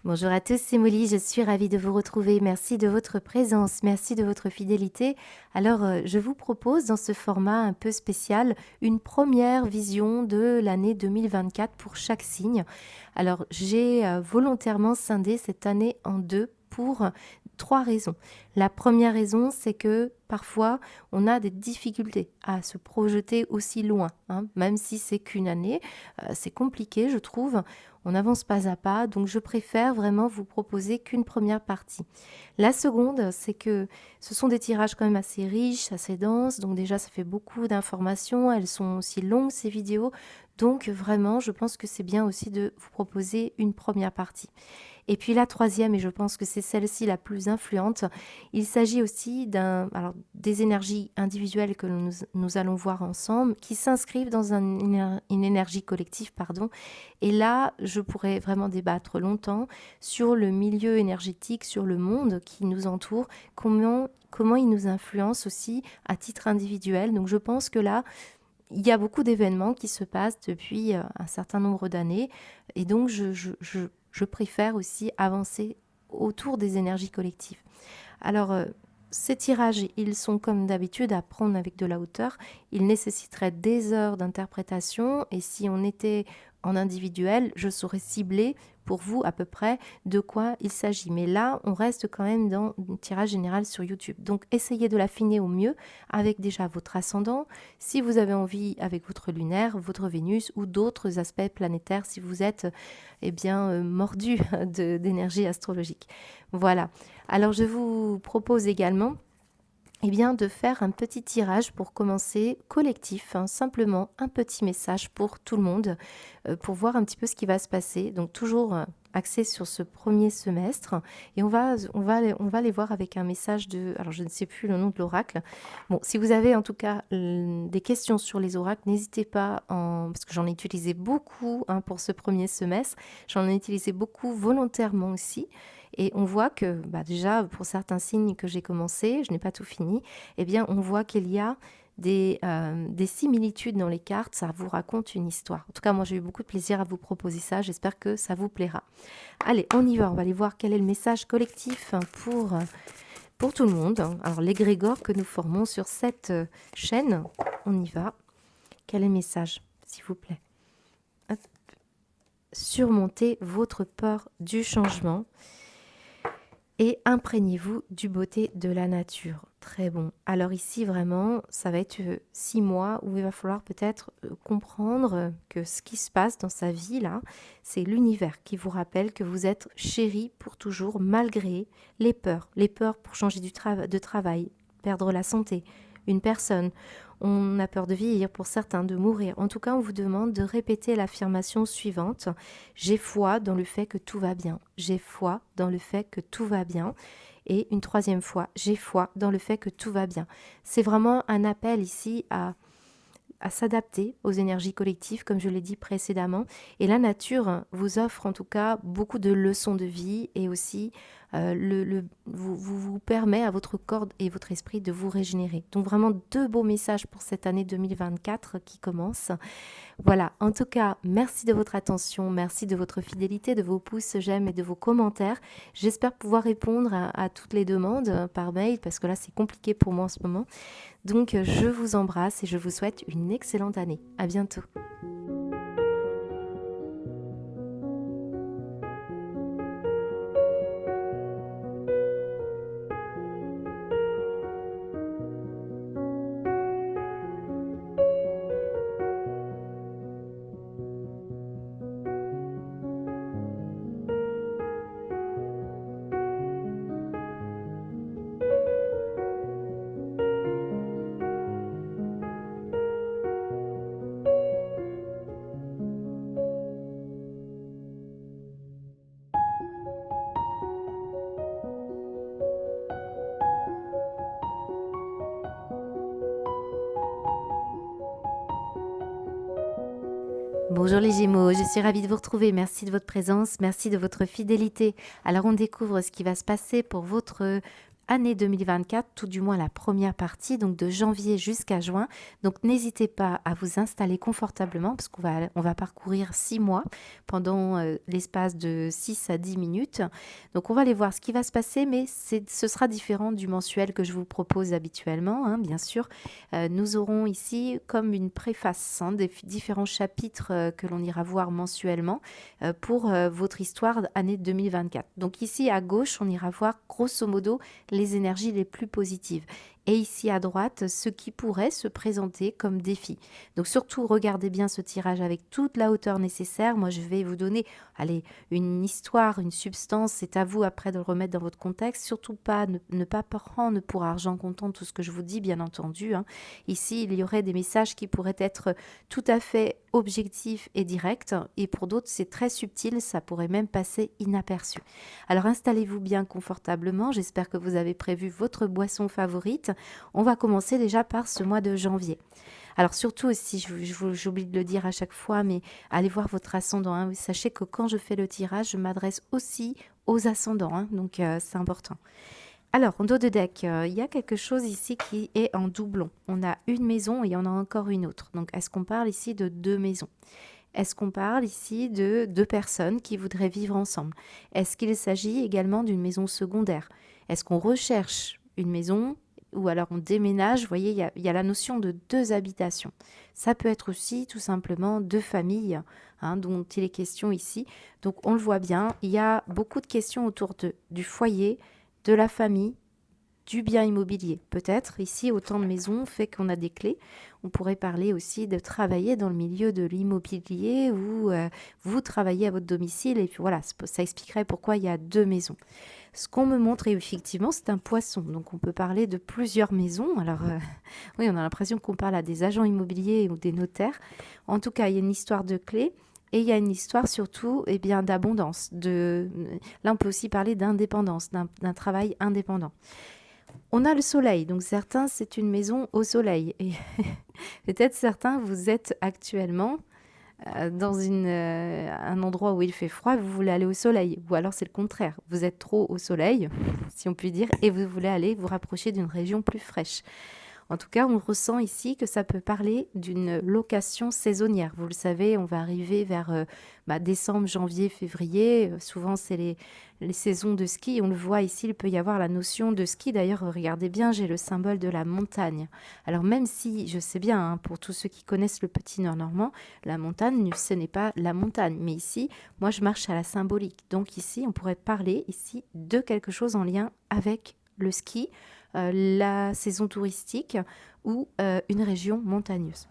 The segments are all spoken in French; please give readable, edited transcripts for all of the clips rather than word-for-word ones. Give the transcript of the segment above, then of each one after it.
Bonjour à tous, c'est Molly, je suis ravie de vous retrouver. Merci de votre présence, merci de votre fidélité. Alors, je vous propose dans ce format un peu spécial une première vision de l'année 2024 pour chaque signe. Alors, j'ai volontairement scindé cette année en deux pour trois raisons. La première raison, c'est que parfois, on a des difficultés à se projeter aussi loin, hein, même si c'est qu'une année. C'est compliqué, je trouve. On avance pas à pas, donc je préfère vraiment vous proposer qu'une première partie. La seconde, c'est que ce sont des tirages quand même assez riches, assez denses, donc déjà ça fait beaucoup d'informations, elles sont aussi longues ces vidéos, donc vraiment je pense que c'est bien aussi de vous proposer une première partie. Et puis la troisième, et je pense que c'est celle-ci la plus influente, il s'agit aussi des énergies individuelles que nous allons voir ensemble, qui s'inscrivent dans une énergie collective, pardon. Et là, je pourrais vraiment débattre longtemps sur le milieu énergétique, sur le monde qui nous entoure, comment il nous influence aussi à titre individuel. Donc je pense que là, il y a beaucoup d'événements qui se passent depuis un certain nombre d'années. Et donc, je préfère aussi avancer autour des énergies collectives. Alors, ces tirages, ils sont comme d'habitude à prendre avec de la hauteur. Ils nécessiteraient des heures d'interprétation. Et si on était en individuel, je saurais cibler pour vous à peu près de quoi il s'agit. Mais là, on reste quand même dans un tirage général sur YouTube. Donc, essayez de l'affiner au mieux avec déjà votre ascendant, si vous avez envie avec votre lunaire, votre Vénus ou d'autres aspects planétaires si vous êtes mordu d'énergie astrologique. Voilà. Alors, je vous propose également de faire un petit tirage pour commencer collectif, hein, simplement un petit message pour tout le monde, pour voir un petit peu ce qui va se passer. Donc toujours axé sur ce premier semestre et on va les voir avec un message alors je ne sais plus le nom de l'oracle. Bon, si vous avez en tout cas des questions sur les oracles, n'hésitez pas, parce que j'en ai utilisé beaucoup, hein, pour ce premier semestre. J'en ai utilisé beaucoup volontairement aussi. Et on voit que déjà, pour certains signes que j'ai commencé, je n'ai pas tout fini, on voit qu'il y a des similitudes dans les cartes, ça vous raconte une histoire. En tout cas, moi, j'ai eu beaucoup de plaisir à vous proposer ça, j'espère que ça vous plaira. Allez, on y va, on va aller voir quel est le message collectif pour tout le monde. Alors, l'égrégore que nous formons sur cette chaîne, on y va. Quel est le message, s'il vous plaît? Hop. Surmontez votre peur du changement et imprégnez-vous du beauté de la nature. Très bon. Alors ici, vraiment, ça va être 6 mois où il va falloir peut-être comprendre que ce qui se passe dans sa vie, là, c'est l'univers qui vous rappelle que vous êtes chéri pour toujours, malgré les peurs. Les peurs pour changer de travail, perdre la santé, une personne. On a peur de vieillir, pour certains de mourir. En tout cas, on vous demande de répéter l'affirmation suivante. J'ai foi dans le fait que tout va bien. J'ai foi dans le fait que tout va bien. Et une troisième fois, j'ai foi dans le fait que tout va bien. C'est vraiment un appel ici à s'adapter aux énergies collectives, comme je l'ai dit précédemment. Et la nature vous offre en tout cas beaucoup de leçons de vie et aussi vous permet à votre corps et votre esprit de vous régénérer. Donc vraiment deux beaux messages pour cette année 2024 qui commence. Voilà, en tout cas, merci de votre attention, merci de votre fidélité, de vos pouces, j'aime et de vos commentaires. J'espère pouvoir répondre à toutes les demandes par mail parce que là c'est compliqué pour moi en ce moment. Donc je vous embrasse et je vous souhaite une excellente année. À bientôt. Bonjour les Gémeaux, je suis ravie de vous retrouver. Merci de votre présence, merci de votre fidélité. Alors on découvre ce qui va se passer pour votre année 2024, tout du moins la première partie, donc de janvier jusqu'à juin. Donc n'hésitez pas à vous installer confortablement parce on va parcourir 6 mois pendant l'espace de 6 à 10 minutes. Donc on va aller voir ce qui va se passer, mais ce sera différent du mensuel que je vous propose habituellement, hein, bien sûr. Nous aurons ici comme une préface, hein, des différents chapitres que l'on ira voir mensuellement pour votre histoire année 2024. Donc ici à gauche, on ira voir grosso modo les énergies les plus positives. Et ici à droite, ce qui pourrait se présenter comme défi. Donc surtout, regardez bien ce tirage avec toute la hauteur nécessaire. Moi, je vais vous donner, allez, une histoire, une substance. C'est à vous après de le remettre dans votre contexte. Surtout pas ne pas prendre pour argent comptant tout ce que je vous dis, bien entendu, hein. Ici, il y aurait des messages qui pourraient être tout à fait objectifs et directs. Et pour d'autres, c'est très subtil. Ça pourrait même passer inaperçu. Alors installez-vous bien confortablement. J'espère que vous avez prévu votre boisson favorite. On va commencer déjà par ce mois de janvier. Alors surtout aussi, j'oublie de le dire à chaque fois, mais allez voir votre ascendant, hein. Sachez que quand je fais le tirage, je m'adresse aussi aux ascendants, hein, donc c'est important. Alors, en dos de deck, il y a quelque chose ici qui est en doublon. On a une maison et on a encore une autre. Donc, est-ce qu'on parle ici de 2 maisons? Est-ce qu'on parle ici de 2 personnes qui voudraient vivre ensemble? Est-ce qu'il s'agit également d'une maison secondaire? Est-ce qu'on recherche une maison ou alors on déménage? Vous voyez, il y a la notion de 2 habitations. Ça peut être aussi tout simplement 2 familles, hein, dont il est question ici. Donc on le voit bien, il y a beaucoup de questions autour du foyer, de la famille, du bien immobilier. Peut-être ici, autant de maisons fait qu'on a des clés. On pourrait parler aussi de travailler dans le milieu de l'immobilier où vous travaillez à votre domicile et puis voilà, ça expliquerait pourquoi il y a 2 maisons. Ce qu'on me montre, effectivement, c'est un poisson. Donc, on peut parler de plusieurs maisons. Alors, oui, on a l'impression qu'on parle à des agents immobiliers ou des notaires. En tout cas, il y a une histoire de clés. Et il y a une histoire surtout bien, d'abondance. Là, on peut aussi parler d'indépendance, d'un travail indépendant. On a le soleil, donc certains, c'est une maison au soleil. Et peut-être certains, vous êtes actuellement dans un endroit où il fait froid, vous voulez aller au soleil. Ou alors c'est le contraire, vous êtes trop au soleil, si on peut dire, et vous voulez aller vous rapprocher d'une région plus fraîche. En tout cas, on ressent ici que ça peut parler d'une location saisonnière. Vous le savez, on va arriver vers décembre, janvier, février. Souvent, c'est les saisons de ski. On le voit ici, il peut y avoir la notion de ski. D'ailleurs, regardez bien, j'ai le symbole de la montagne. Alors, même si, je sais bien, hein, pour tous ceux qui connaissent le petit nord normand, la montagne, ce n'est pas la montagne. Mais ici, moi, je marche à la symbolique. Donc ici, on pourrait parler ici de quelque chose en lien avec le ski, la saison touristique ou une région montagneuse.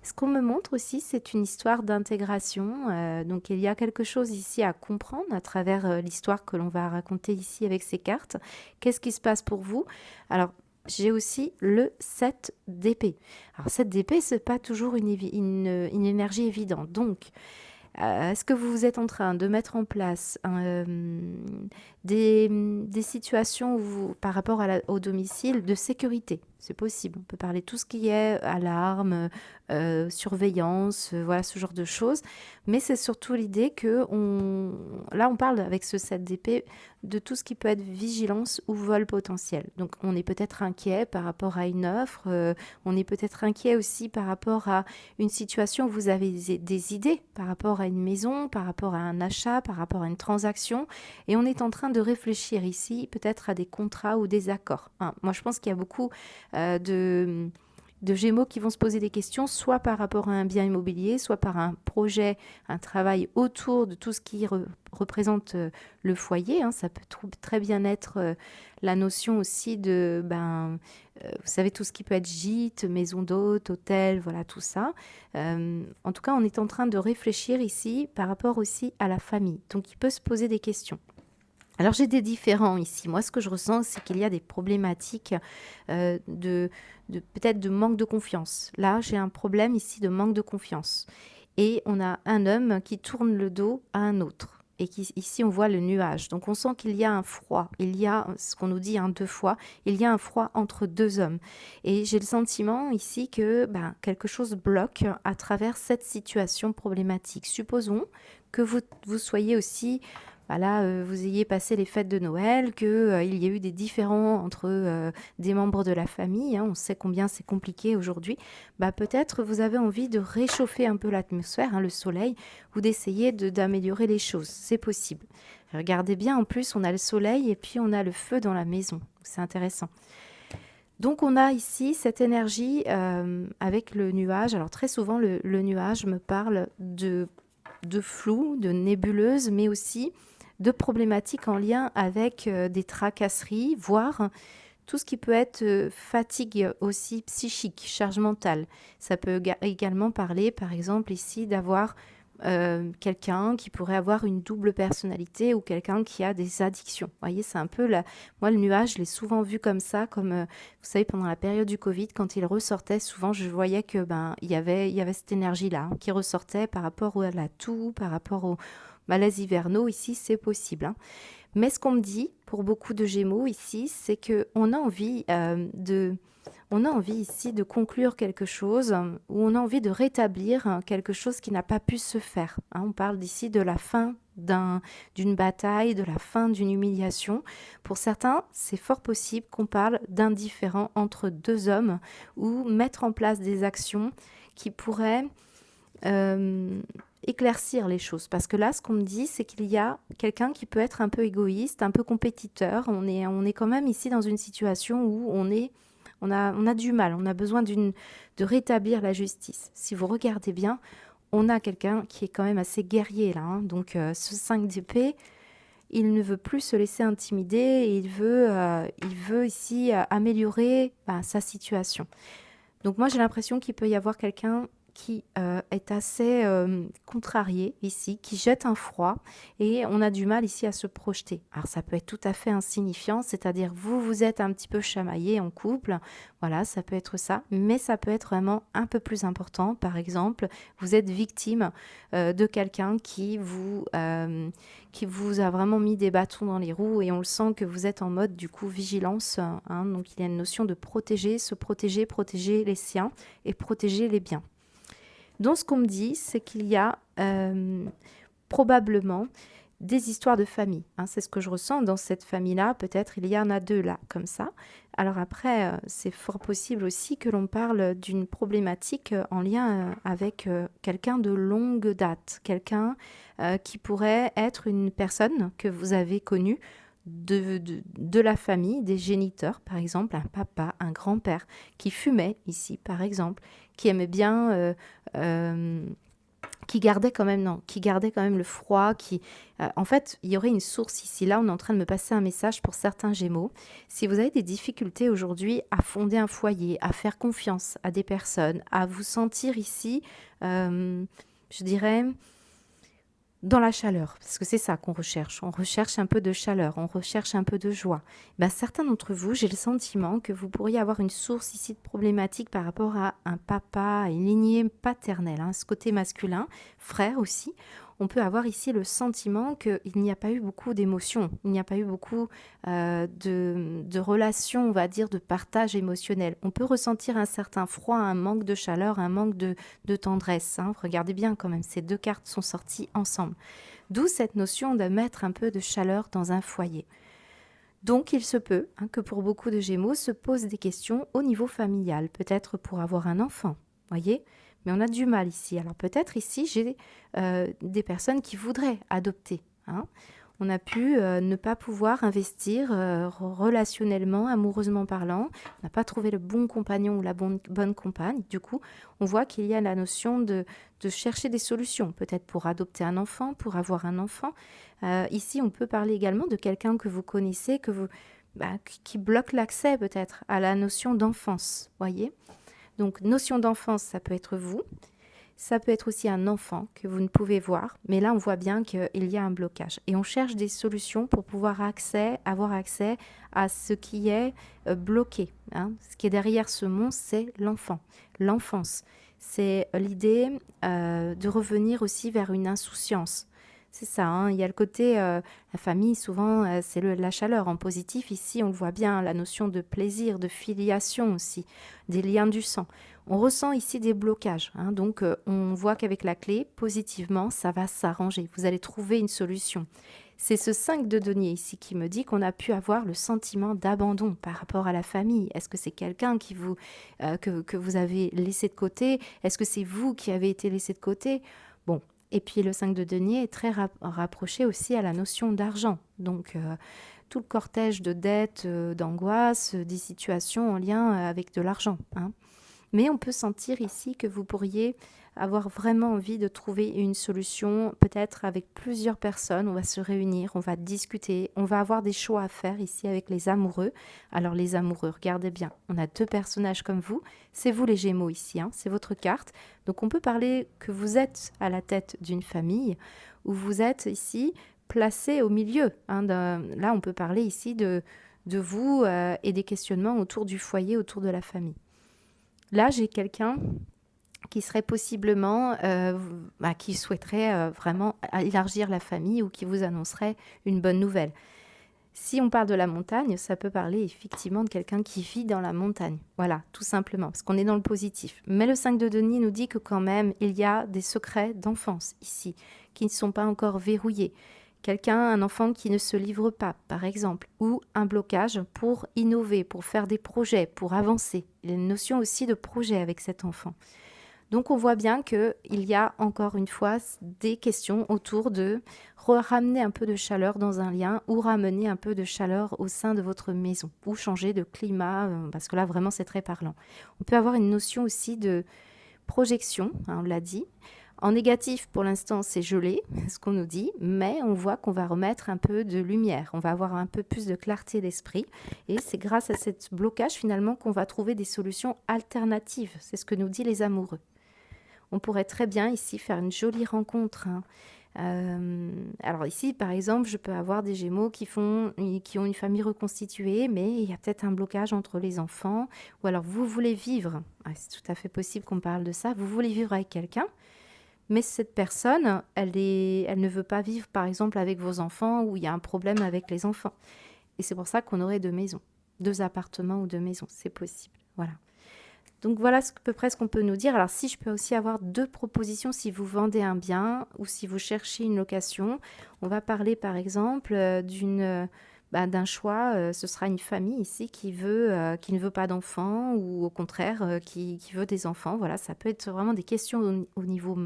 Ce qu'on me montre aussi, c'est une histoire d'intégration. Donc, il y a quelque chose ici à comprendre à travers l'histoire que l'on va raconter ici avec ces cartes. Qu'est-ce qui se passe pour vous? Alors, j'ai aussi le 7 d'épée. Alors, 7 d'épée, ce n'est pas toujours une énergie évidente. Donc, est-ce que vous êtes en train de mettre en place des situations par rapport au domicile de sécurité? C'est possible. On peut parler de tout ce qui est alarme, surveillance, voilà ce genre de choses. Mais c'est surtout l'idée que là, on parle avec ce 7 d'épée de tout ce qui peut être vigilance ou vol potentiel. Donc, on est peut-être inquiet par rapport à une offre. On est peut-être inquiet aussi par rapport à une situation où vous avez des idées par rapport à une maison, par rapport à un achat, par rapport à une transaction. Et on est en train de réfléchir ici peut-être à des contrats ou des accords. Hein, moi, je pense qu'il y a beaucoup de Gémeaux qui vont se poser des questions, soit par rapport à un bien immobilier, soit par un projet, un travail autour de tout ce qui représente le foyer. Hein. Ça peut très bien être la notion aussi de, vous savez, tout ce qui peut être gîte, maison d'hôte, hôtel, voilà tout ça. En tout cas, on est en train de réfléchir ici par rapport aussi à la famille. Donc, il peut se poser des questions. Alors, j'ai des différents ici. Moi, ce que je ressens, c'est qu'il y a des problématiques peut-être de manque de confiance. Là, j'ai un problème ici de manque de confiance. Et on a un homme qui tourne le dos à un autre. Et ici, on voit le nuage. Donc, on sent qu'il y a un froid. Il y a, ce qu'on nous dit 2 fois, il y a un froid entre 2 hommes. Et j'ai le sentiment ici que quelque chose bloque à travers cette situation problématique. Supposons que vous soyez aussi bah là, vous ayez passé les fêtes de Noël, que, il y a eu des différends entre, des membres de la famille, hein. On sait combien c'est compliqué aujourd'hui. Bah, peut-être vous avez envie de réchauffer un peu l'atmosphère, hein, le soleil, ou d'essayer d'améliorer les choses. C'est possible. Regardez bien, en plus, on a le soleil et puis on a le feu dans la maison. C'est intéressant. Donc on a ici cette énergie avec le nuage. Alors très souvent, le nuage me parle de flou, de nébuleuse, mais aussi de problématiques en lien avec des tracasseries, voire tout ce qui peut être fatigue aussi psychique, charge mentale. Ça peut également parler, par exemple, ici, d'avoir quelqu'un qui pourrait avoir une double personnalité ou quelqu'un qui a des addictions. Vous voyez, c'est un peu la... Moi, le nuage, je l'ai souvent vu comme ça, comme, vous savez, pendant la période du Covid, quand il ressortait, souvent, je voyais que il y avait cette énergie-là, hein, qui ressortait par rapport à la toux, par rapport aux malaises hivernaux. Ici, c'est possible, hein. Mais ce qu'on me dit, pour beaucoup de Gémeaux ici, c'est qu'on a envie on a envie ici de conclure quelque chose, ou on a envie de rétablir quelque chose qui n'a pas pu se faire, hein. On parle d'ici de la fin d'une bataille, de la fin d'une humiliation. Pour certains, c'est fort possible qu'on parle d'un différend entre deux hommes, ou mettre en place des actions qui pourraient euh, éclaircir les choses. Parce que là, ce qu'on me dit, c'est qu'il y a quelqu'un qui peut être un peu égoïste, un peu compétiteur. On est quand même ici dans une situation où on a du mal, on a besoin de rétablir la justice. Si vous regardez bien, on a quelqu'un qui est quand même assez guerrier là, hein. Donc ce 5 d'épée, il ne veut plus se laisser intimider et il veut ici améliorer sa situation. Donc moi j'ai l'impression qu'il peut y avoir quelqu'un qui est assez contrarié ici, qui jette un froid et on a du mal ici à se projeter. Alors ça peut être tout à fait insignifiant, c'est-à-dire vous êtes un petit peu chamaillé en couple, voilà, ça peut être ça, mais ça peut être vraiment un peu plus important. Par exemple, vous êtes victime de quelqu'un qui vous a vraiment mis des bâtons dans les roues et on le sent que vous êtes en mode du coup vigilance, hein. Donc il y a une notion de protéger, se protéger, protéger les siens et protéger les biens. Donc, ce qu'on me dit, c'est qu'il y a probablement des histoires de famille, hein. C'est ce que je ressens dans cette famille-là. Peut-être il y en a deux là, comme ça. Alors après, c'est fort possible aussi que l'on parle d'une problématique en lien avec quelqu'un de longue date, quelqu'un qui pourrait être une personne que vous avez connue de la famille, des géniteurs, par exemple, un papa, un grand-père qui fumait ici, par exemple, qui aimait bien, qui gardait quand même, non, qui gardait quand même le froid, en fait, il y aurait une source ici. Là, on est en train de me passer un message pour certains Gémeaux. Si vous avez des difficultés aujourd'hui à fonder un foyer, à faire confiance à des personnes, à vous sentir ici, je dirais dans la chaleur, parce que c'est ça qu'on recherche. On recherche un peu de chaleur, on recherche un peu de joie. Ben, certains d'entre vous, j'ai le sentiment que vous pourriez avoir une source ici de problématique par rapport à un papa, à une lignée paternelle, hein, ce côté masculin, frère aussi. On peut avoir ici le sentiment qu'il n'y a pas eu beaucoup d'émotions, il n'y a pas eu beaucoup de relations, on va dire, de partage émotionnel. On peut ressentir un certain froid, un manque de chaleur, un manque de tendresse, hein. Regardez bien quand même, ces deux cartes sont sorties ensemble. D'où cette notion de mettre un peu de chaleur dans un foyer. Donc il se peut, hein, que pour beaucoup de Gémeaux se posent des questions au niveau familial, peut-être pour avoir un enfant, voyez. Mais on a du mal ici. Alors peut-être ici, j'ai des personnes qui voudraient adopter, hein. On a pu ne pas pouvoir investir relationnellement, amoureusement parlant. On n'a pas trouvé le bon compagnon ou la bonne compagne. Du coup, on voit qu'il y a la notion de chercher des solutions, peut-être pour adopter un enfant, pour avoir un enfant. Ici, on peut parler également de quelqu'un que vous connaissez, qui bloque l'accès peut-être à la notion d'enfance, voyez. Donc, notion d'enfance, ça peut être vous. Ça peut être aussi un enfant que vous ne pouvez voir. Mais là, on voit bien qu'il y a un blocage. Et on cherche des solutions pour pouvoir avoir accès à ce qui est bloqué, hein. Ce qui est derrière ce mot, c'est l'enfant, l'enfance. C'est l'idée de revenir aussi vers une insouciance. C'est ça, hein. Il y a le côté, la famille, souvent, c'est la chaleur en positif. Ici, on le voit bien, la notion de plaisir, de filiation aussi, des liens du sang. On ressent ici des blocages, hein. Donc on voit qu'avec la clé, positivement, ça va s'arranger. Vous allez trouver une solution. C'est ce 5 de denier ici qui me dit qu'on a pu avoir le sentiment d'abandon par rapport à la famille. Est-ce que c'est quelqu'un que vous avez laissé de côté? Est-ce que c'est vous qui avez été laissé de côté? Bon, et puis le 5 de denier est très rapproché aussi à la notion d'argent. Donc, tout le cortège de dettes, d'angoisse, des situations en lien avec de l'argent, hein. Mais on peut sentir ici que vous pourriez avoir vraiment envie de trouver une solution, peut-être avec plusieurs personnes. On va se réunir, on va discuter, on va avoir des choix à faire ici avec les amoureux. Alors les amoureux, regardez bien, on a deux personnages comme vous. C'est vous les Gémeaux ici, hein, c'est votre carte. Donc on peut parler que vous êtes à la tête d'une famille ou vous êtes ici placé au milieu, hein, là on peut parler ici de vous et des questionnements autour du foyer, autour de la famille. Là, j'ai quelqu'un qui serait possiblement, qui souhaiterait vraiment élargir la famille ou qui vous annoncerait une bonne nouvelle. Si on parle de la montagne, ça peut parler effectivement de quelqu'un qui vit dans la montagne. Voilà, tout simplement, parce qu'on est dans le positif. Mais le 5 de denier nous dit que quand même, il y a des secrets d'enfance ici, qui ne sont pas encore verrouillés. Quelqu'un, un enfant qui ne se livre pas, par exemple, ou un blocage pour innover, pour faire des projets, pour avancer. Il y a une notion aussi de projet avec cet enfant. Donc on voit bien qu'il y a encore une fois des questions autour de ramener un peu de chaleur dans un lien ou ramener un peu de chaleur au sein de votre maison ou changer de climat, parce que là vraiment c'est très parlant. On peut avoir une notion aussi de projection, hein, on l'a dit. En négatif, pour l'instant, c'est gelé, ce qu'on nous dit, mais on voit qu'on va remettre un peu de lumière, on va avoir un peu plus de clarté d'esprit, et c'est grâce à ce blocage, finalement, qu'on va trouver des solutions alternatives. C'est ce que nous dit les amoureux. On pourrait très bien, ici, faire une jolie rencontre, hein. Alors ici, par exemple, je peux avoir des Gémeaux qui ont une famille reconstituée, mais il y a peut-être un blocage entre les enfants, ou alors vous voulez vivre, c'est tout à fait possible qu'on parle de ça, vous voulez vivre avec quelqu'un, mais cette personne, elle ne veut pas vivre, par exemple, avec vos enfants ou il y a un problème avec les enfants. Et c'est pour ça qu'on aurait deux maisons, deux appartements ou deux maisons, c'est possible. Voilà. Donc voilà à peu près ce qu'on peut nous dire. Alors si je peux aussi avoir deux propositions si vous vendez un bien ou si vous cherchez une location. On va parler par exemple d'un choix. Ce sera une famille ici qui ne veut pas d'enfants ou au contraire qui veut des enfants. Voilà, ça peut être vraiment des questions au niveau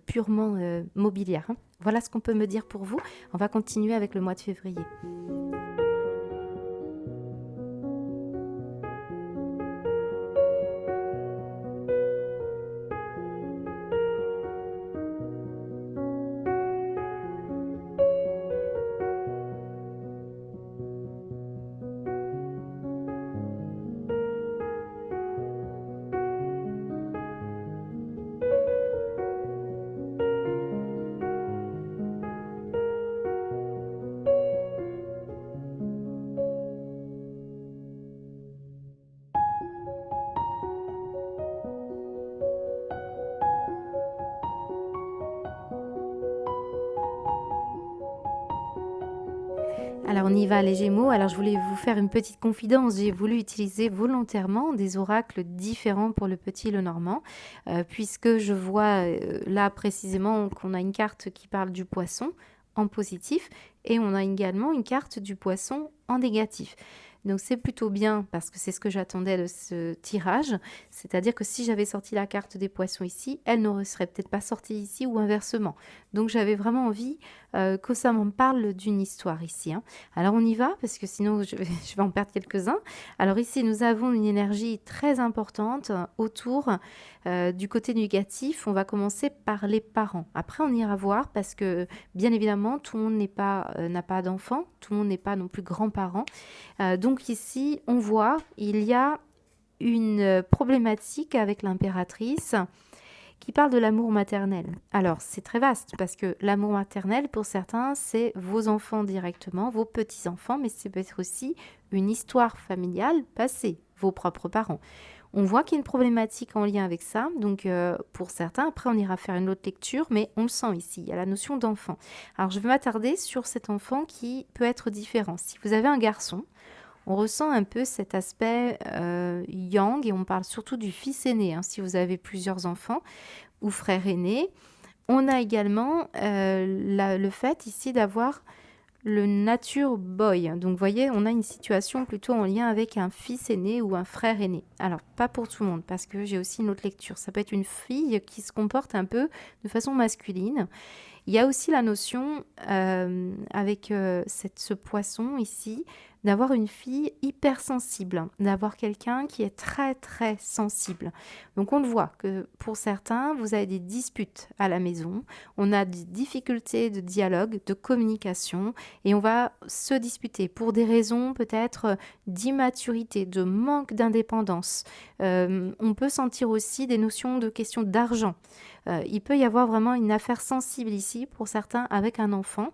purement mobilière, hein. Voilà ce qu'on peut me dire pour vous. On va continuer avec le mois de février. Alors on y va les Gémeaux. Alors je voulais vous faire une petite confidence. J'ai voulu utiliser volontairement des oracles différents pour le petit Lenormand, puisque je vois là précisément qu'on a une carte qui parle du poisson en positif et on a également une carte du poisson en négatif. Donc c'est plutôt bien parce que c'est ce que j'attendais de ce tirage. C'est-à-dire que si j'avais sorti la carte des poissons ici, elle ne serait peut-être pas sortie ici ou inversement. Donc j'avais vraiment envie que ça m'en parle d'une histoire ici, hein. Alors on y va parce que sinon je vais en perdre quelques-uns. Alors ici nous avons une énergie très importante autour du côté négatif. On va commencer par les parents. Après on ira voir parce que bien évidemment tout le monde n'a pas d'enfants, tout le monde n'est pas non plus grand-parent. Donc ici on voit il y a une problématique avec l'impératrice qui parle de l'amour maternel. Alors, c'est très vaste parce que l'amour maternel, pour certains, c'est vos enfants directement, vos petits-enfants, mais c'est peut-être aussi une histoire familiale passée, vos propres parents. On voit qu'il y a une problématique en lien avec ça, donc pour certains, après on ira faire une autre lecture, mais on le sent ici, il y a la notion d'enfant. Alors, je vais m'attarder sur cet enfant qui peut être différent. Si vous avez un garçon, on ressent un peu cet aspect yang et on parle surtout du fils aîné, hein, si vous avez plusieurs enfants ou frères aînés. On a également le fait ici d'avoir le Nature Boy. Donc, vous voyez, on a une situation plutôt en lien avec un fils aîné ou un frère aîné. Alors, pas pour tout le monde, parce que j'ai aussi une autre lecture. Ça peut être une fille qui se comporte un peu de façon masculine. Il y a aussi la notion, avec ce poisson ici, d'avoir une fille hypersensible, d'avoir quelqu'un qui est très très sensible. Donc on le voit que pour certains, vous avez des disputes à la maison, on a des difficultés de dialogue, de communication, et on va se disputer pour des raisons peut-être d'immaturité, de manque d'indépendance. On peut sentir aussi des notions de questions d'argent. Il peut y avoir vraiment une affaire sensible ici pour certains avec un enfant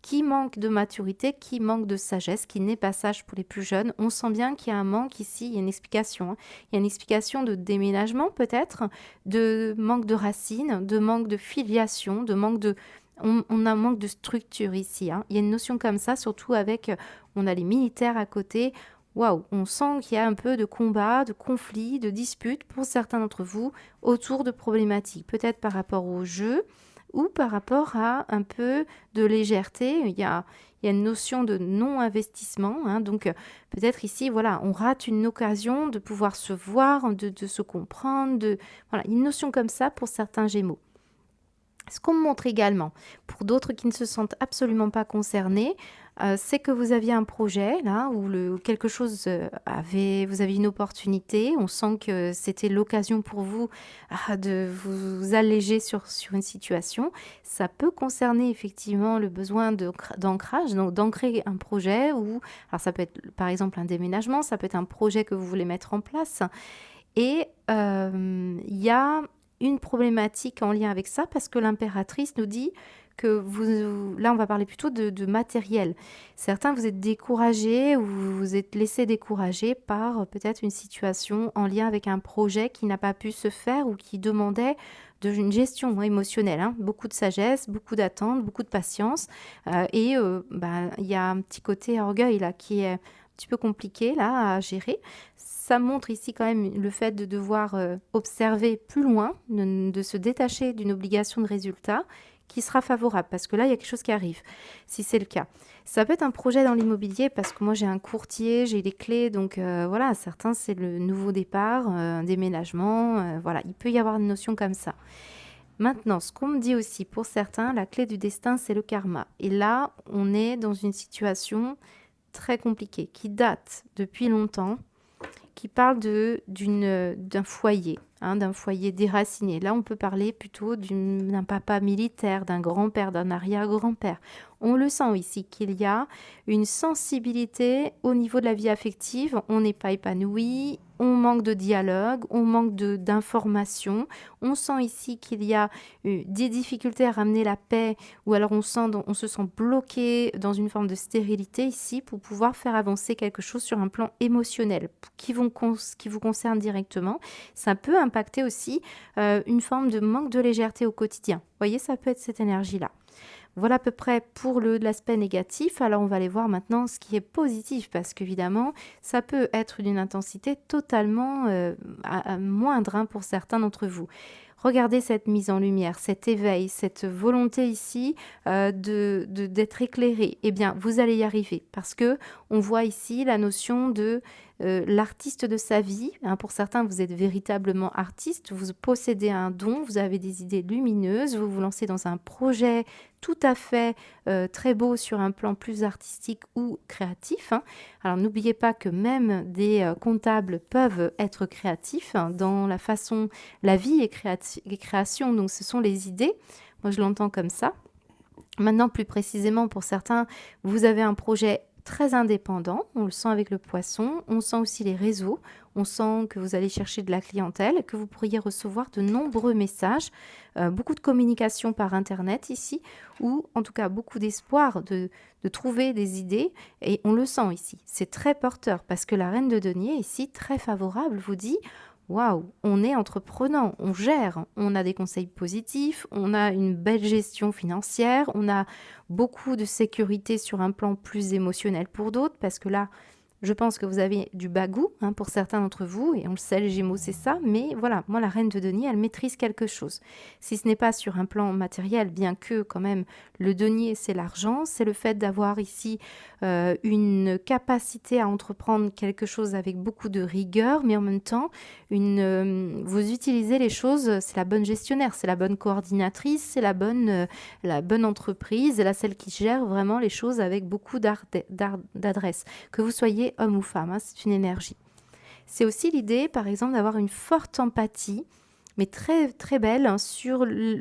qui manque de maturité, qui manque de sagesse, qui n'est pas sage pour les plus jeunes. On sent bien qu'il y a un manque ici, il y a une explication. Hein. Il y a une explication de déménagement peut-être, de manque de racines, de manque de filiation, de manque de... On a un manque de structure ici. Hein. Il y a une notion comme ça, surtout avec... on a les militaires à côté. Waouh, on sent qu'il y a un peu de combat, de conflit, de dispute pour certains d'entre vous autour de problématiques, peut-être par rapport au jeu ou par rapport à un peu de légèreté. Il y a une notion de non-investissement. Hein, donc, peut-être ici, voilà, on rate une occasion de pouvoir se voir, de se comprendre. Voilà, une notion comme ça pour certains Gémeaux. Ce qu'on me montre également, pour d'autres qui ne se sentent absolument pas concernés, c'est que vous aviez un projet là où quelque chose vous aviez une opportunité. On sent que c'était l'occasion pour vous de vous alléger sur une situation. Ça peut concerner effectivement le besoin d'ancrage, donc d'ancrer un projet alors ça peut être par exemple un déménagement, ça peut être un projet que vous voulez mettre en place. Et il y a une problématique en lien avec ça parce que l'impératrice nous dit que là on va parler plutôt de matériel. Certains vous êtes découragés ou vous vous êtes laissé décourager par peut-être une situation en lien avec un projet qui n'a pas pu se faire ou qui demandait une gestion émotionnelle, hein. Beaucoup de sagesse, beaucoup d'attente, beaucoup de patience et il y a un petit côté orgueil là qui est un petit peu compliqué là à gérer. Ça montre ici quand même le fait de devoir observer plus loin, de se détacher d'une obligation de résultat qui sera favorable, parce que là, il y a quelque chose qui arrive, si c'est le cas. Ça peut être un projet dans l'immobilier, parce que moi, j'ai un courtier, j'ai les clés, donc voilà, certains, c'est le nouveau départ, un déménagement, voilà, il peut y avoir une notion comme ça. Maintenant, ce qu'on me dit aussi, pour certains, la clé du destin, c'est le karma. Et là, on est dans une situation très compliquée, qui date depuis longtemps, qui parle d'un foyer, hein, d'un foyer déraciné. Là, on peut parler plutôt d'un papa militaire, d'un grand-père, d'un arrière-grand-père. On le sent ici qu'il y a une sensibilité au niveau de la vie affective. On n'est pas épanoui, on manque de dialogue, on manque d'informations. On sent ici qu'il y a des difficultés à ramener la paix ou alors on se sent bloqué dans une forme de stérilité ici pour pouvoir faire avancer quelque chose sur un plan émotionnel qui vous concerne directement. Ça peut impacter aussi une forme de manque de légèreté au quotidien. Vous voyez, ça peut être cette énergie-là. Voilà à peu près pour l'aspect négatif. Alors, on va aller voir maintenant ce qui est positif parce qu'évidemment, ça peut être d'une intensité totalement moindre pour certains d'entre vous. Regardez cette mise en lumière, cet éveil, cette volonté ici d'être éclairé. Eh bien, vous allez y arriver parce que on voit ici la notion de l'artiste de sa vie. Hein, pour certains, vous êtes véritablement artiste, vous possédez un don, vous avez des idées lumineuses, vous vous lancez dans un projet tout à fait très beau sur un plan plus artistique ou créatif. Hein. Alors n'oubliez pas que même des comptables peuvent être créatifs hein, dans la façon, la vie est création, donc ce sont les idées. Moi je l'entends comme ça. Maintenant plus précisément pour certains, vous avez un projet très indépendant, on le sent avec le poisson, on sent aussi les réseaux, on sent que vous allez chercher de la clientèle, que vous pourriez recevoir de nombreux messages, beaucoup de communication par Internet ici, ou en tout cas beaucoup d'espoir de trouver des idées, et on le sent ici. C'est très porteur parce que la reine de denier ici, très favorable, vous dit waouh, on est entreprenant, on gère, on a des conseils positifs, on a une belle gestion financière, on a beaucoup de sécurité sur un plan plus émotionnel pour d'autres, parce que là, Je pense que vous avez du bagou hein, pour certains d'entre vous, et on le sait, les Gémeaux, c'est ça. Mais voilà, moi, la reine de denier, elle maîtrise quelque chose. Si ce n'est pas sur un plan matériel, bien que quand même, le denier, c'est l'argent, c'est le fait d'avoir ici une capacité à entreprendre quelque chose avec beaucoup de rigueur, mais en même temps, vous utilisez les choses, c'est la bonne gestionnaire, c'est la bonne coordinatrice, c'est la bonne entreprise, la celle qui gère vraiment les choses avec beaucoup d'adresse. Que vous soyez homme ou femme, hein, c'est une énergie. C'est aussi l'idée, par exemple, d'avoir une forte empathie, mais très très belle, hein,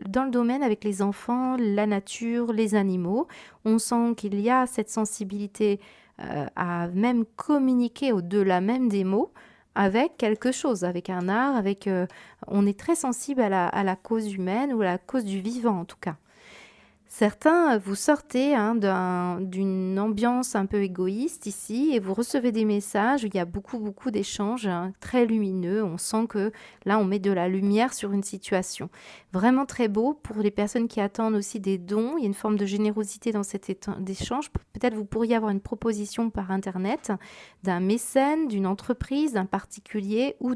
dans le domaine avec les enfants, la nature, les animaux. On sent qu'il y a cette sensibilité à même communiquer au-delà même des mots avec quelque chose, avec un art, on est très sensible à la cause humaine ou à la cause du vivant en tout cas. Certains, vous sortez hein, d'une ambiance un peu égoïste ici et vous recevez des messages où il y a beaucoup d'échanges hein, très lumineux. On sent que là, on met de la lumière sur une situation. Vraiment très beau pour les personnes qui attendent aussi des dons. Il y a une forme de générosité dans cet échange. Peut-être vous pourriez avoir une proposition par Internet d'un mécène, d'une entreprise, d'un particulier ou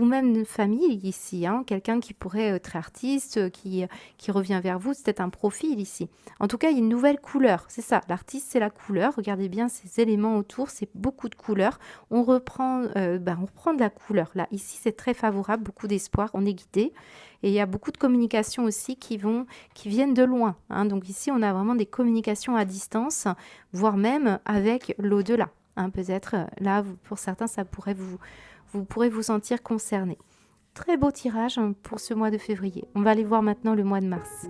même d'une famille ici. Hein, quelqu'un qui pourrait être artiste, qui revient vers vous, c'est peut-être un profil ici. En tout cas, il y a une nouvelle couleur, c'est ça, l'artiste c'est la couleur, regardez bien ces éléments autour, c'est beaucoup de couleurs, on reprend de la couleur, là, ici c'est très favorable, beaucoup d'espoir, on est guidé, et il y a beaucoup de communications aussi qui viennent de loin, hein. Donc ici on a vraiment des communications à distance, voire même avec l'au-delà, hein. Peut-être là, pour certains, vous pourrez vous sentir concerné. Très beau tirage hein, pour ce mois de février. On va aller voir maintenant le mois de mars.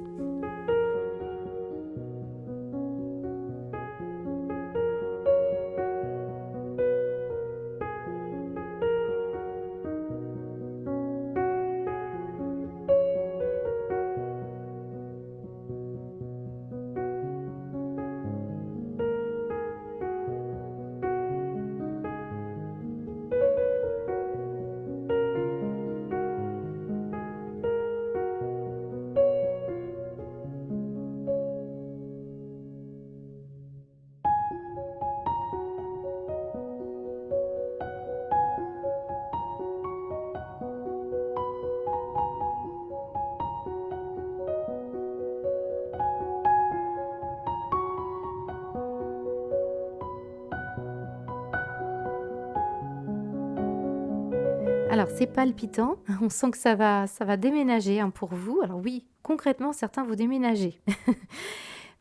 Alors, c'est palpitant, on sent que ça va déménager hein, pour vous. Alors oui, concrètement, certains vous déménagez.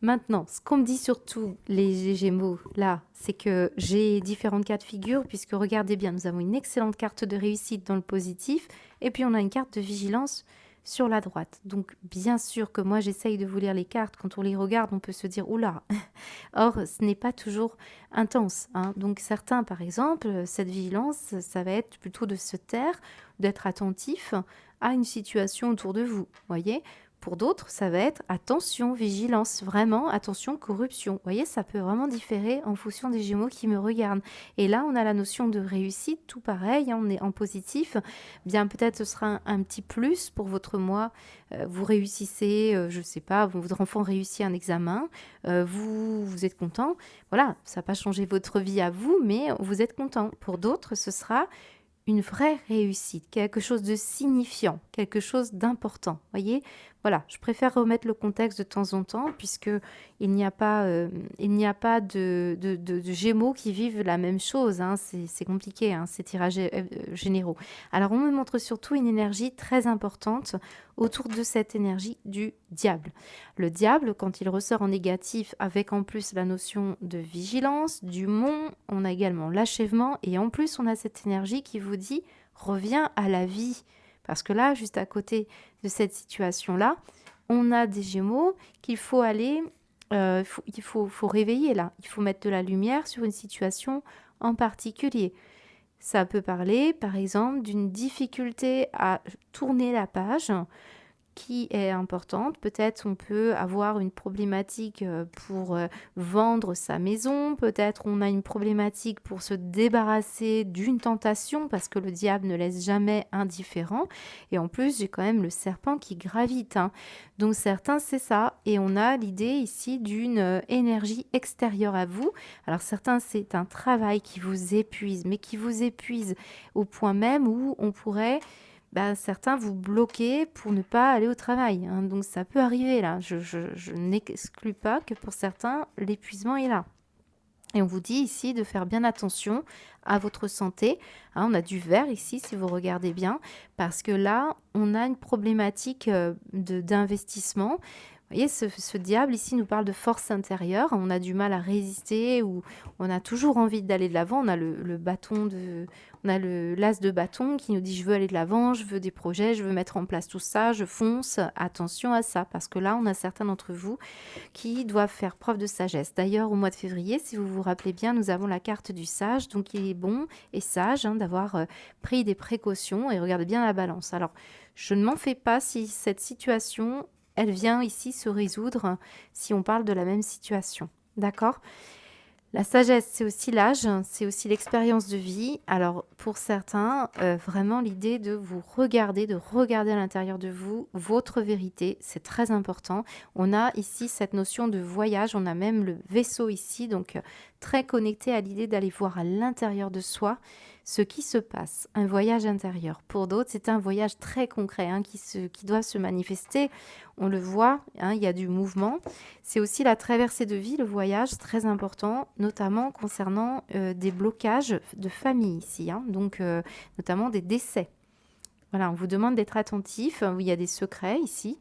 Maintenant, ce qu'on me dit surtout, les Gémeaux, là, c'est que j'ai différentes cas de figure, puisque regardez bien, nous avons une excellente carte de réussite dans le positif, et puis on a une carte de vigilance sur la droite. Donc, bien sûr que moi, j'essaye de vous lire les cartes. Quand on les regarde, on peut se dire, oula. Or, ce n'est pas toujours intense, hein. Donc, certains, par exemple, cette vigilance, ça va être plutôt de se taire, d'être attentif à une situation autour de vous, voyez. Pour d'autres, ça va être attention, vigilance, vraiment attention, corruption. Vous voyez, ça peut vraiment différer en fonction des Gémeaux qui me regardent. Et là, on a la notion de réussite, tout pareil, hein, on est en positif. Bien, peut-être ce sera un petit plus pour votre mois. Vous réussissez, je ne sais pas, votre enfant réussit un examen, vous êtes content. Voilà, ça n'a pas changé votre vie à vous, mais vous êtes content. Pour d'autres, ce sera une vraie réussite, quelque chose de signifiant, quelque chose d'important. Voyez, voilà, je préfère remettre le contexte de temps en temps, puisque il n'y a pas, de Gémeaux qui vivent la même chose. Hein. C'est compliqué, hein, ces tirages généraux. Alors, on me montre surtout une énergie très importante autour de cette énergie du diable. Le diable, quand il ressort en négatif, avec en plus la notion de vigilance, du mont, on a également l'achèvement, et en plus, on a cette énergie qui vous dit « reviens à la vie ». Parce que là, juste à côté de cette situation-là, on a des Gémeaux qu'il faut aller, faut réveiller là. Il faut mettre de la lumière sur une situation en particulier. Ça peut parler, par exemple, d'une difficulté à tourner la page qui est importante. Peut-être on peut avoir une problématique pour vendre sa maison, peut-être on a une problématique pour se débarrasser d'une tentation parce que le diable ne laisse jamais indifférent. Et en plus, j'ai quand même le serpent qui gravite, hein. Donc certains, c'est ça. Et on a l'idée ici d'une énergie extérieure à vous. Alors certains, c'est un travail qui vous épuise, mais qui vous épuise au point même où on pourrait certains vous bloquez pour ne pas aller au travail, hein. Donc ça peut arriver là. Je n'exclus pas que pour certains, l'épuisement est là. Et on vous dit ici de faire bien attention à votre santé, hein. On a du vert ici, si vous regardez bien, parce que là, on a une problématique d'investissement. Vous voyez, ce diable ici nous parle de force intérieure. On a du mal à résister ou on a toujours envie d'aller de l'avant. On a on a le l'as de bâton qui nous dit je veux aller de l'avant, je veux des projets, je veux mettre en place tout ça, je fonce. Attention à ça, parce que là, on a certains d'entre vous qui doivent faire preuve de sagesse. D'ailleurs, au mois de février, si vous vous rappelez bien, nous avons la carte du sage. Donc, il est bon et sage, hein, d'avoir pris des précautions et regardez bien la balance. Alors, je ne m'en fais pas si cette situation, elle vient ici se résoudre si on parle de la même situation. D'accord? La sagesse, c'est aussi l'âge, c'est aussi l'expérience de vie. Alors, pour certains, vraiment l'idée de regarder à l'intérieur de vous, votre vérité, c'est très important. On a ici cette notion de voyage, on a même le vaisseau ici, donc très connecté à l'idée d'aller voir à l'intérieur de soi ce qui se passe, un voyage intérieur. Pour d'autres, c'est un voyage très concret, hein, qui doit se manifester. On le voit, hein, il y a du mouvement. C'est aussi la traversée de vie, le voyage, très important, notamment concernant des blocages de famille ici, hein, donc notamment des décès. Voilà, on vous demande d'être attentif, il y a des secrets ici,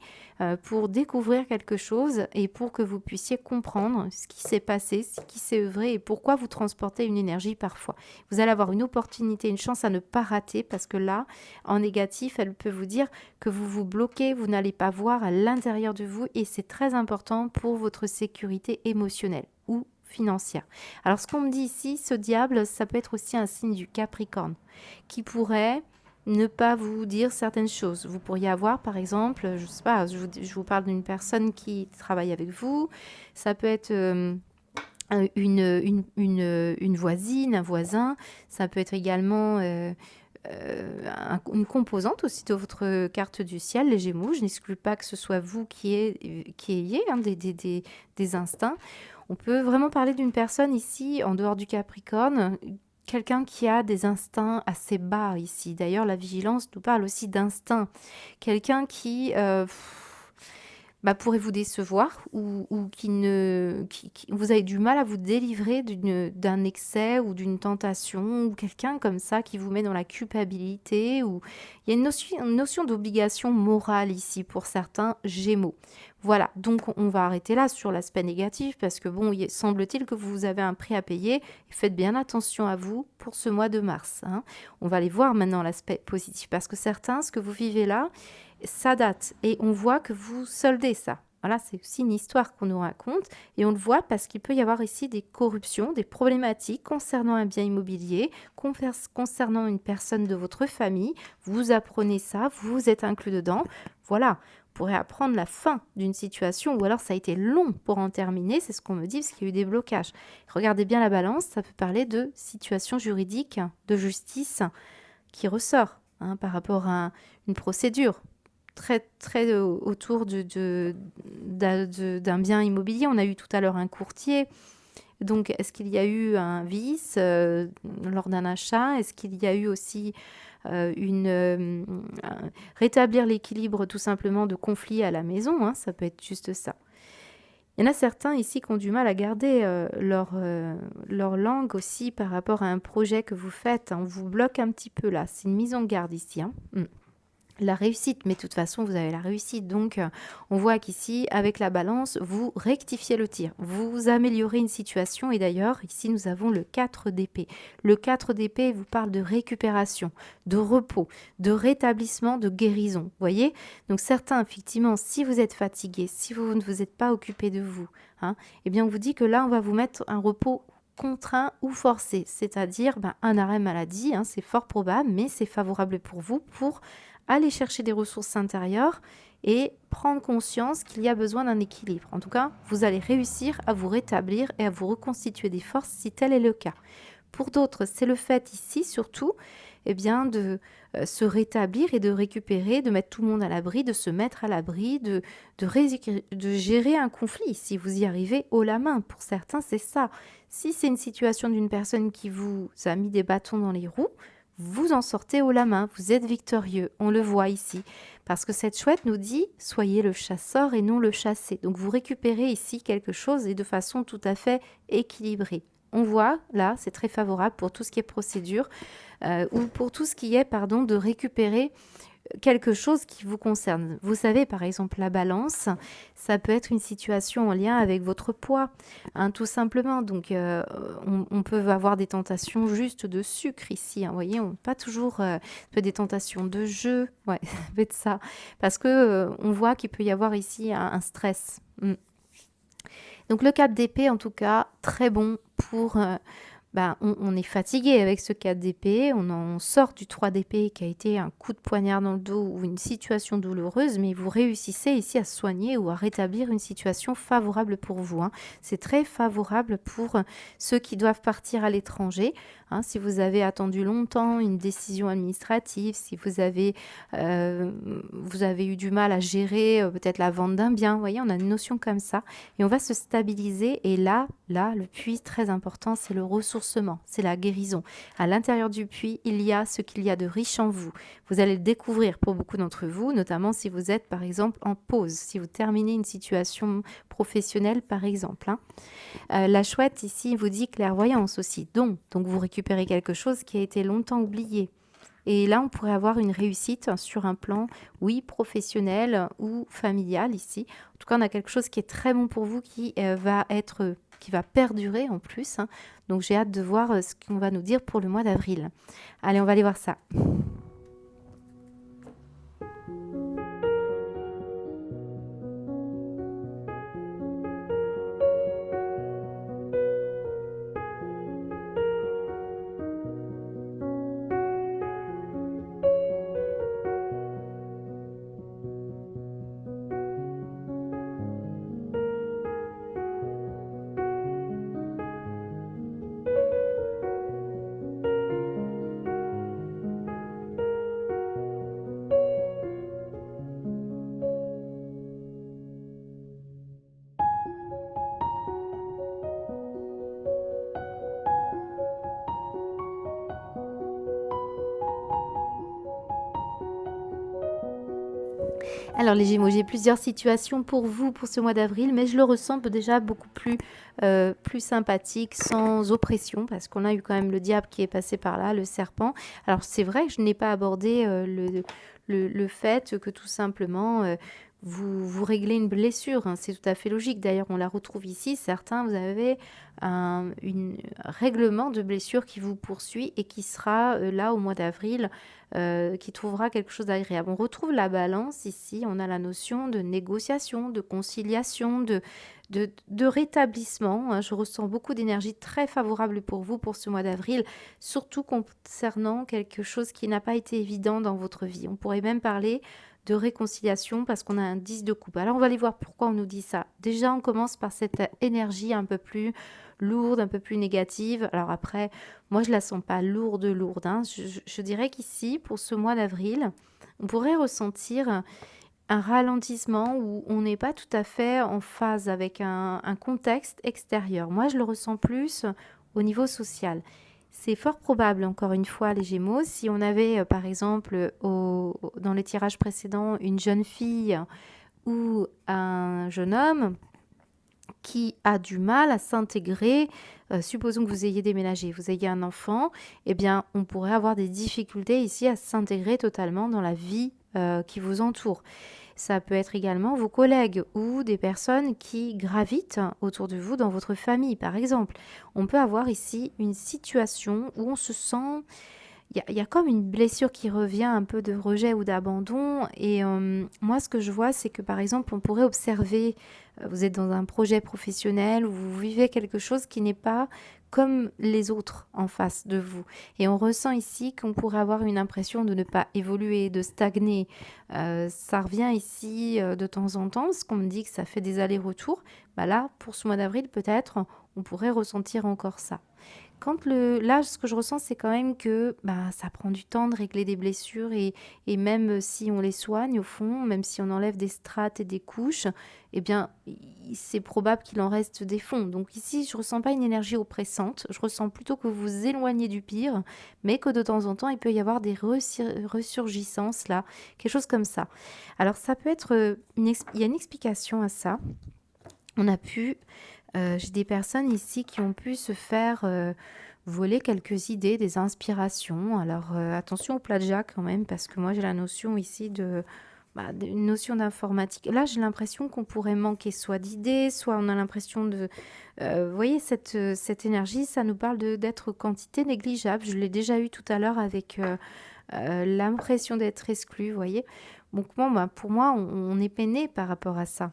pour découvrir quelque chose et pour que vous puissiez comprendre ce qui s'est passé, ce qui s'est œuvré et pourquoi vous transportez une énergie parfois. Vous allez avoir une opportunité, une chance à ne pas rater parce que là, en négatif, elle peut vous dire que vous vous bloquez, vous n'allez pas voir à l'intérieur de vous et c'est très important pour votre sécurité émotionnelle ou financière. Alors, ce qu'on me dit ici, ce diable, ça peut être aussi un signe du Capricorne qui pourrait ne pas vous dire certaines choses. Vous pourriez avoir, par exemple, je sais pas, je vous parle d'une personne qui travaille avec vous. Ça peut être une voisine, un voisin. Ça peut être également une composante aussi de votre carte du ciel, les Gémeaux. Je n'exclus pas que ce soit vous qui ayez hein, des instincts. On peut vraiment parler d'une personne ici, en dehors du Capricorne, quelqu'un qui a des instincts assez bas ici. D'ailleurs, la vigilance nous parle aussi d'instinct. Quelqu'un qui pourrait vous décevoir ou vous avez du mal à vous délivrer d'un excès ou d'une tentation ou quelqu'un comme ça qui vous met dans la culpabilité. Ou il y a une notion d'obligation morale ici pour certains Gémeaux. Voilà, donc on va arrêter là sur l'aspect négatif parce que bon, il semble-t-il que vous avez un prix à payer. Faites bien attention à vous pour ce mois de mars, hein. On va aller voir maintenant l'aspect positif parce que certains, ce que vous vivez là, ça date et on voit que vous soldez ça. Voilà, c'est aussi une histoire qu'on nous raconte et on le voit parce qu'il peut y avoir ici des corruptions, des problématiques concernant un bien immobilier, concernant une personne de votre famille. Vous apprenez ça, vous êtes inclus dedans. Voilà, vous pourrez apprendre la fin d'une situation ou alors ça a été long pour en terminer, c'est ce qu'on me dit parce qu'il y a eu des blocages. Regardez bien la balance, ça peut parler de situation juridique, de justice qui ressort hein, par rapport à une procédure très autour d'un bien immobilier. On a eu tout à l'heure un courtier. Donc, est-ce qu'il y a eu un vice lors d'un achat? Est-ce qu'il y a eu aussi rétablir l'équilibre tout simplement de conflits à la maison, hein, ça peut être juste ça. Il y en a certains ici qui ont du mal à garder leur langue aussi par rapport à un projet que vous faites. On vous bloque un petit peu là. C'est une mise en garde ici. Hein. La réussite, mais de toute façon, vous avez la réussite. Donc, on voit qu'ici, avec la balance, vous rectifiez le tir. Vous améliorez une situation. Et d'ailleurs, ici, nous avons le 4 d'épée. Le 4 d'épée vous parle de récupération, de repos, de rétablissement, de guérison. Vous voyez? Donc, certains, effectivement, si vous êtes fatigué, si vous ne vous êtes pas occupé de vous, hein, eh bien, on vous dit que là, on va vous mettre un repos contraint ou forcé, c'est-à-dire un arrêt maladie, hein, c'est fort probable, mais c'est favorable pour vous pour aller chercher des ressources intérieures et prendre conscience qu'il y a besoin d'un équilibre. En tout cas, vous allez réussir à vous rétablir et à vous reconstituer des forces si tel est le cas. Pour d'autres, c'est le fait ici surtout de se rétablir et de récupérer, de mettre tout le monde à l'abri, de se mettre à l'abri, de gérer un conflit. Si vous y arrivez haut la main, pour certains, c'est ça. Si c'est une situation d'une personne qui vous a mis des bâtons dans les roues, vous en sortez haut la main, vous êtes victorieux, on le voit ici. Parce que cette chouette nous dit, soyez le chasseur et non le chassé. Donc vous récupérez ici quelque chose et de façon tout à fait équilibrée. On voit, là, c'est très favorable pour tout ce qui est procédure ou pour tout ce qui est, de récupérer quelque chose qui vous concerne. Vous savez, par exemple, la balance, ça peut être une situation en lien avec votre poids, tout simplement. Donc, on peut avoir des tentations juste de sucre ici. Vous voyez, pas toujours des tentations de jeu. Ouais, ça peut être ça. Parce que on voit qu'il peut y avoir ici un stress. Donc, le 4 d'épée, en tout cas, très bon pour... on est fatigué avec ce 4 d'épée, on sort du 3 d'épée qui a été un coup de poignard dans le dos ou une situation douloureuse, mais vous réussissez ici à soigner ou à rétablir une situation favorable pour vous. C'est très favorable pour ceux qui doivent partir à l'étranger. Si vous avez attendu longtemps une décision administrative, si vous avez eu du mal à gérer peut-être la vente d'un bien, vous voyez, on a une notion comme ça et on va se stabiliser et là, le puits très important, c'est le ressourcement, c'est la guérison. À l'intérieur du puits, il y a ce qu'il y a de riche en vous. Vous allez le découvrir pour beaucoup d'entre vous, notamment si vous êtes par exemple en pause, si vous terminez une situation professionnelle par exemple. La chouette ici vous dit clairvoyance aussi, donc vous récupérez quelque chose qui a été longtemps oublié. Et là, on pourrait avoir une réussite sur un plan, oui, professionnel ou familial ici. En tout cas, on a quelque chose qui est très bon pour vous, qui va perdurer en plus. Donc, j'ai hâte de voir ce qu'on va nous dire pour le mois d'avril. Allez, on va aller voir ça. Alors les Gémeaux, j'ai plusieurs situations pour vous pour ce mois d'avril, mais je le ressens déjà beaucoup plus sympathique, sans oppression, parce qu'on a eu quand même le diable qui est passé par là, le serpent. Alors c'est vrai que je n'ai pas abordé le fait que tout simplement vous réglez une blessure, c'est tout à fait logique. D'ailleurs, on la retrouve ici. Certains, vous avez un règlement de blessure qui vous poursuit et qui sera là au mois d'avril, qui trouvera quelque chose d'agréable. On retrouve la balance ici. On a la notion de négociation, de conciliation, de rétablissement. Je ressens beaucoup d'énergie très favorable pour vous pour ce mois d'avril, surtout concernant quelque chose qui n'a pas été évident dans votre vie. On pourrait même parler de réconciliation parce qu'on a un 10 de coupe. Alors on va aller voir pourquoi on nous dit ça. Déjà on commence par cette énergie un peu plus lourde, un peu plus négative. Alors après, moi je la sens pas lourde. Je dirais qu'ici, pour ce mois d'avril, on pourrait ressentir un ralentissement où on n'est pas tout à fait en phase avec un contexte extérieur. Moi je le ressens plus au niveau social. C'est fort probable, encore une fois, les Gémeaux, si on avait, par exemple, dans le tirage précédent, une jeune fille ou un jeune homme qui a du mal à s'intégrer, supposons que vous ayez déménagé, vous ayez un enfant, eh bien, on pourrait avoir des difficultés ici à s'intégrer totalement dans la vie qui vous entoure. Ça peut être également vos collègues ou des personnes qui gravitent autour de vous dans votre famille, par exemple. On peut avoir ici une situation où on se sent... Il y a comme une blessure qui revient, un peu de rejet ou d'abandon. Et moi, ce que je vois, c'est que, par exemple, on pourrait observer, vous êtes dans un projet professionnel où vous vivez quelque chose qui n'est pas comme les autres en face de vous. Et on ressent ici qu'on pourrait avoir une impression de ne pas évoluer, de stagner. Ça revient ici de temps en temps, parce qu'on me dit que ça fait des allers-retours. Bah là, pour ce mois d'avril, peut-être, on pourrait ressentir encore ça. Là, ce que je ressens, c'est quand même que bah, ça prend du temps de régler des blessures et même si on les soigne, au fond, même si on enlève des strates et des couches, eh bien, c'est probable qu'il en reste des fonds. Donc ici, je ressens pas une énergie oppressante. Je ressens plutôt que vous vous éloignez du pire, mais que de temps en temps, il peut y avoir des ressurgissances là, quelque chose comme ça. Alors, ça peut être il y a une explication à ça. J'ai des personnes ici qui ont pu se faire voler quelques idées, des inspirations. Alors attention au plagiat quand même, parce que moi j'ai la notion ici une notion d'informatique. Là j'ai l'impression qu'on pourrait manquer soit d'idées, soit on a l'impression de... vous voyez, cette énergie, ça nous parle d'être quantité négligeable. Je l'ai déjà eu tout à l'heure avec l'impression d'être exclu, vous voyez. Donc bon, bah, pour moi, on est peiné par rapport à ça.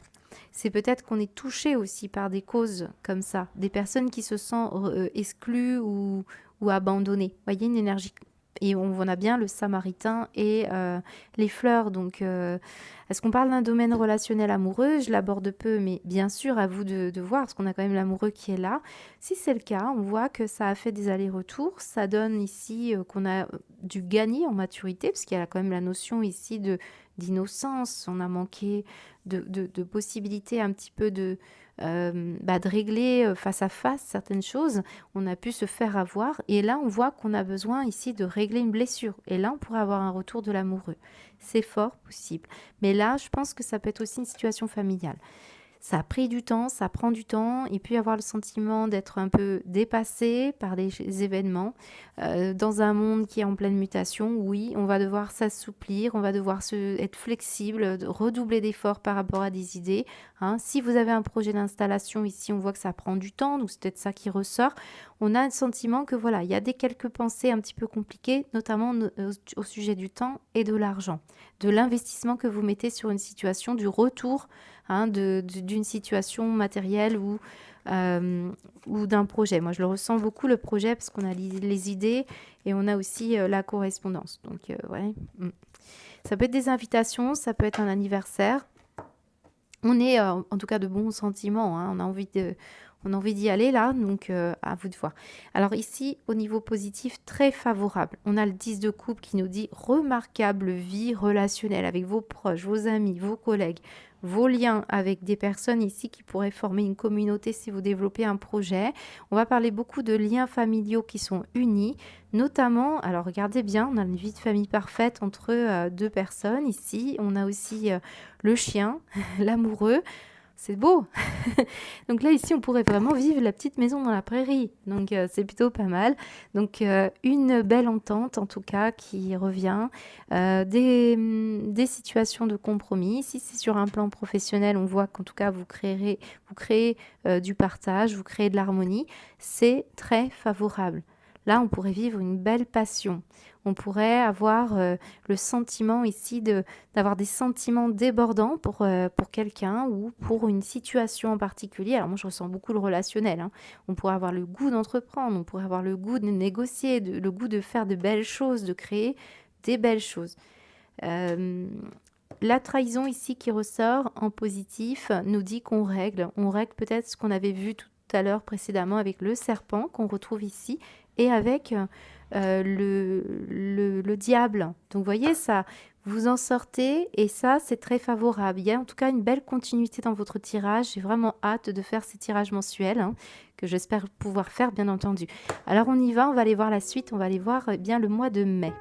C'est peut-être qu'on est touché aussi par des causes comme ça, des personnes qui se sentent exclues ou abandonnées. Vous voyez, une énergie. Et on a bien le samaritain et les fleurs. Donc, est-ce qu'on parle d'un domaine relationnel amoureux? Je l'aborde peu, mais bien sûr, à vous de voir, parce qu'on a quand même l'amoureux qui est là. Si c'est le cas, on voit que ça a fait des allers-retours. Ça donne ici qu'on a dû gagner en maturité, parce qu'il y a quand même la notion ici d'innocence. On a manqué de possibilités un petit peu de régler face à face certaines choses. On a pu se faire avoir. Et là, on voit qu'on a besoin ici de régler une blessure. Et là, on pourrait avoir un retour de l'amoureux. C'est fort possible. Mais là, je pense que ça peut être aussi une situation familiale. Ça a pris du temps, ça prend du temps. Il peut y avoir le sentiment d'être un peu dépassé par des événements. Dans un monde qui est en pleine mutation, oui, on va devoir s'assouplir, on va devoir être flexible, redoubler d'efforts par rapport à des idées. Hein. Si vous avez un projet d'installation ici, on voit que ça prend du temps, donc c'est peut-être ça qui ressort. On a un sentiment que voilà, il y a quelques pensées un petit peu compliquées, notamment au sujet du temps et de l'argent, de l'investissement que vous mettez sur une situation, du retour d'une situation matérielle ou d'un projet. Moi, je le ressens beaucoup, le projet, parce qu'on a les idées et on a aussi la correspondance. Donc, ouais. Ça peut être des invitations, ça peut être un anniversaire. On est en tout cas de bons sentiments, hein. On a envie d'y aller là, donc à vous de voir. Alors ici, au niveau positif, très favorable. On a le 10 de coupe qui nous dit remarquable vie relationnelle avec vos proches, vos amis, vos collègues, vos liens avec des personnes ici qui pourraient former une communauté si vous développez un projet. On va parler beaucoup de liens familiaux qui sont unis, notamment, alors regardez bien, on a une vie de famille parfaite entre deux personnes ici. On a aussi le chien, l'amoureux. C'est beau. Donc là, ici, on pourrait vraiment vivre la petite maison dans la prairie. Donc, c'est plutôt pas mal. Donc, une belle entente, en tout cas, qui revient. Des situations de compromis. Si c'est sur un plan professionnel, on voit qu'en tout cas, vous créez du partage, vous créez de l'harmonie. C'est très favorable. Là, on pourrait vivre une belle passion. On pourrait avoir le sentiment ici d'avoir des sentiments débordants pour quelqu'un ou pour une situation en particulier. Alors moi, je ressens beaucoup le relationnel. Hein. On pourrait avoir le goût d'entreprendre, on pourrait avoir le goût de négocier, le goût de faire de belles choses, de créer des belles choses. La trahison ici qui ressort en positif nous dit qu'on règle. On règle peut-être ce qu'on avait vu tout à l'heure précédemment avec le serpent qu'on retrouve ici et avec le diable. Donc vous voyez, ça, vous en sortez et ça, c'est très favorable. Il y a en tout cas une belle continuité dans votre tirage. J'ai vraiment hâte de faire ces tirages mensuels que j'espère pouvoir faire, bien entendu. Alors on y va, on va aller voir la suite, on va aller voir bien le mois de mai.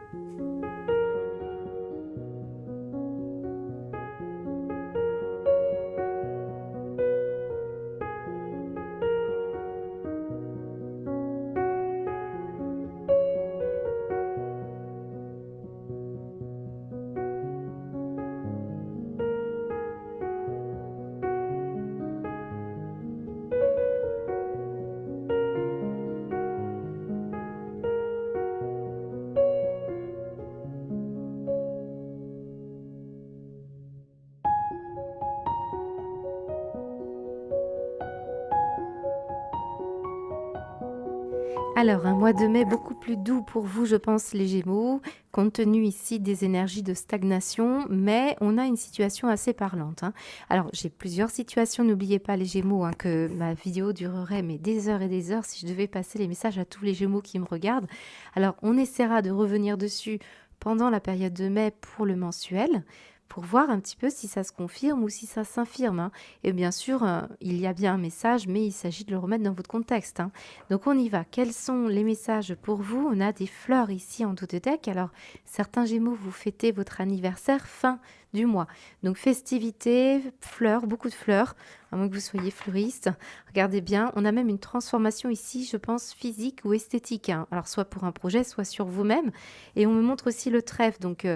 Alors, un mois de mai beaucoup plus doux pour vous, je pense, les Gémeaux, compte tenu ici des énergies de stagnation, mais on a une situation assez parlante, hein. Alors, j'ai plusieurs situations, n'oubliez pas les Gémeaux, hein, que ma vidéo durerait mais des heures et des heures si je devais passer les messages à tous les Gémeaux qui me regardent. Alors, on essaiera de revenir dessus pendant la période de mai pour le mensuel, pour voir un petit peu si ça se confirme ou si ça s'infirme, hein. Et bien sûr, il y a bien un message, mais il s'agit de le remettre dans votre contexte, hein. Donc on y va. Quels sont les messages pour vous? On a des fleurs ici en deck. Alors certains Gémeaux, vous fêtez votre anniversaire fin du mois. Donc festivités, fleurs, beaucoup de fleurs, à moins que vous soyez fleuriste. Regardez bien, on a même une transformation ici, je pense, physique ou esthétique, hein. Alors soit pour un projet, soit sur vous-même. Et on me montre aussi le trèfle, donc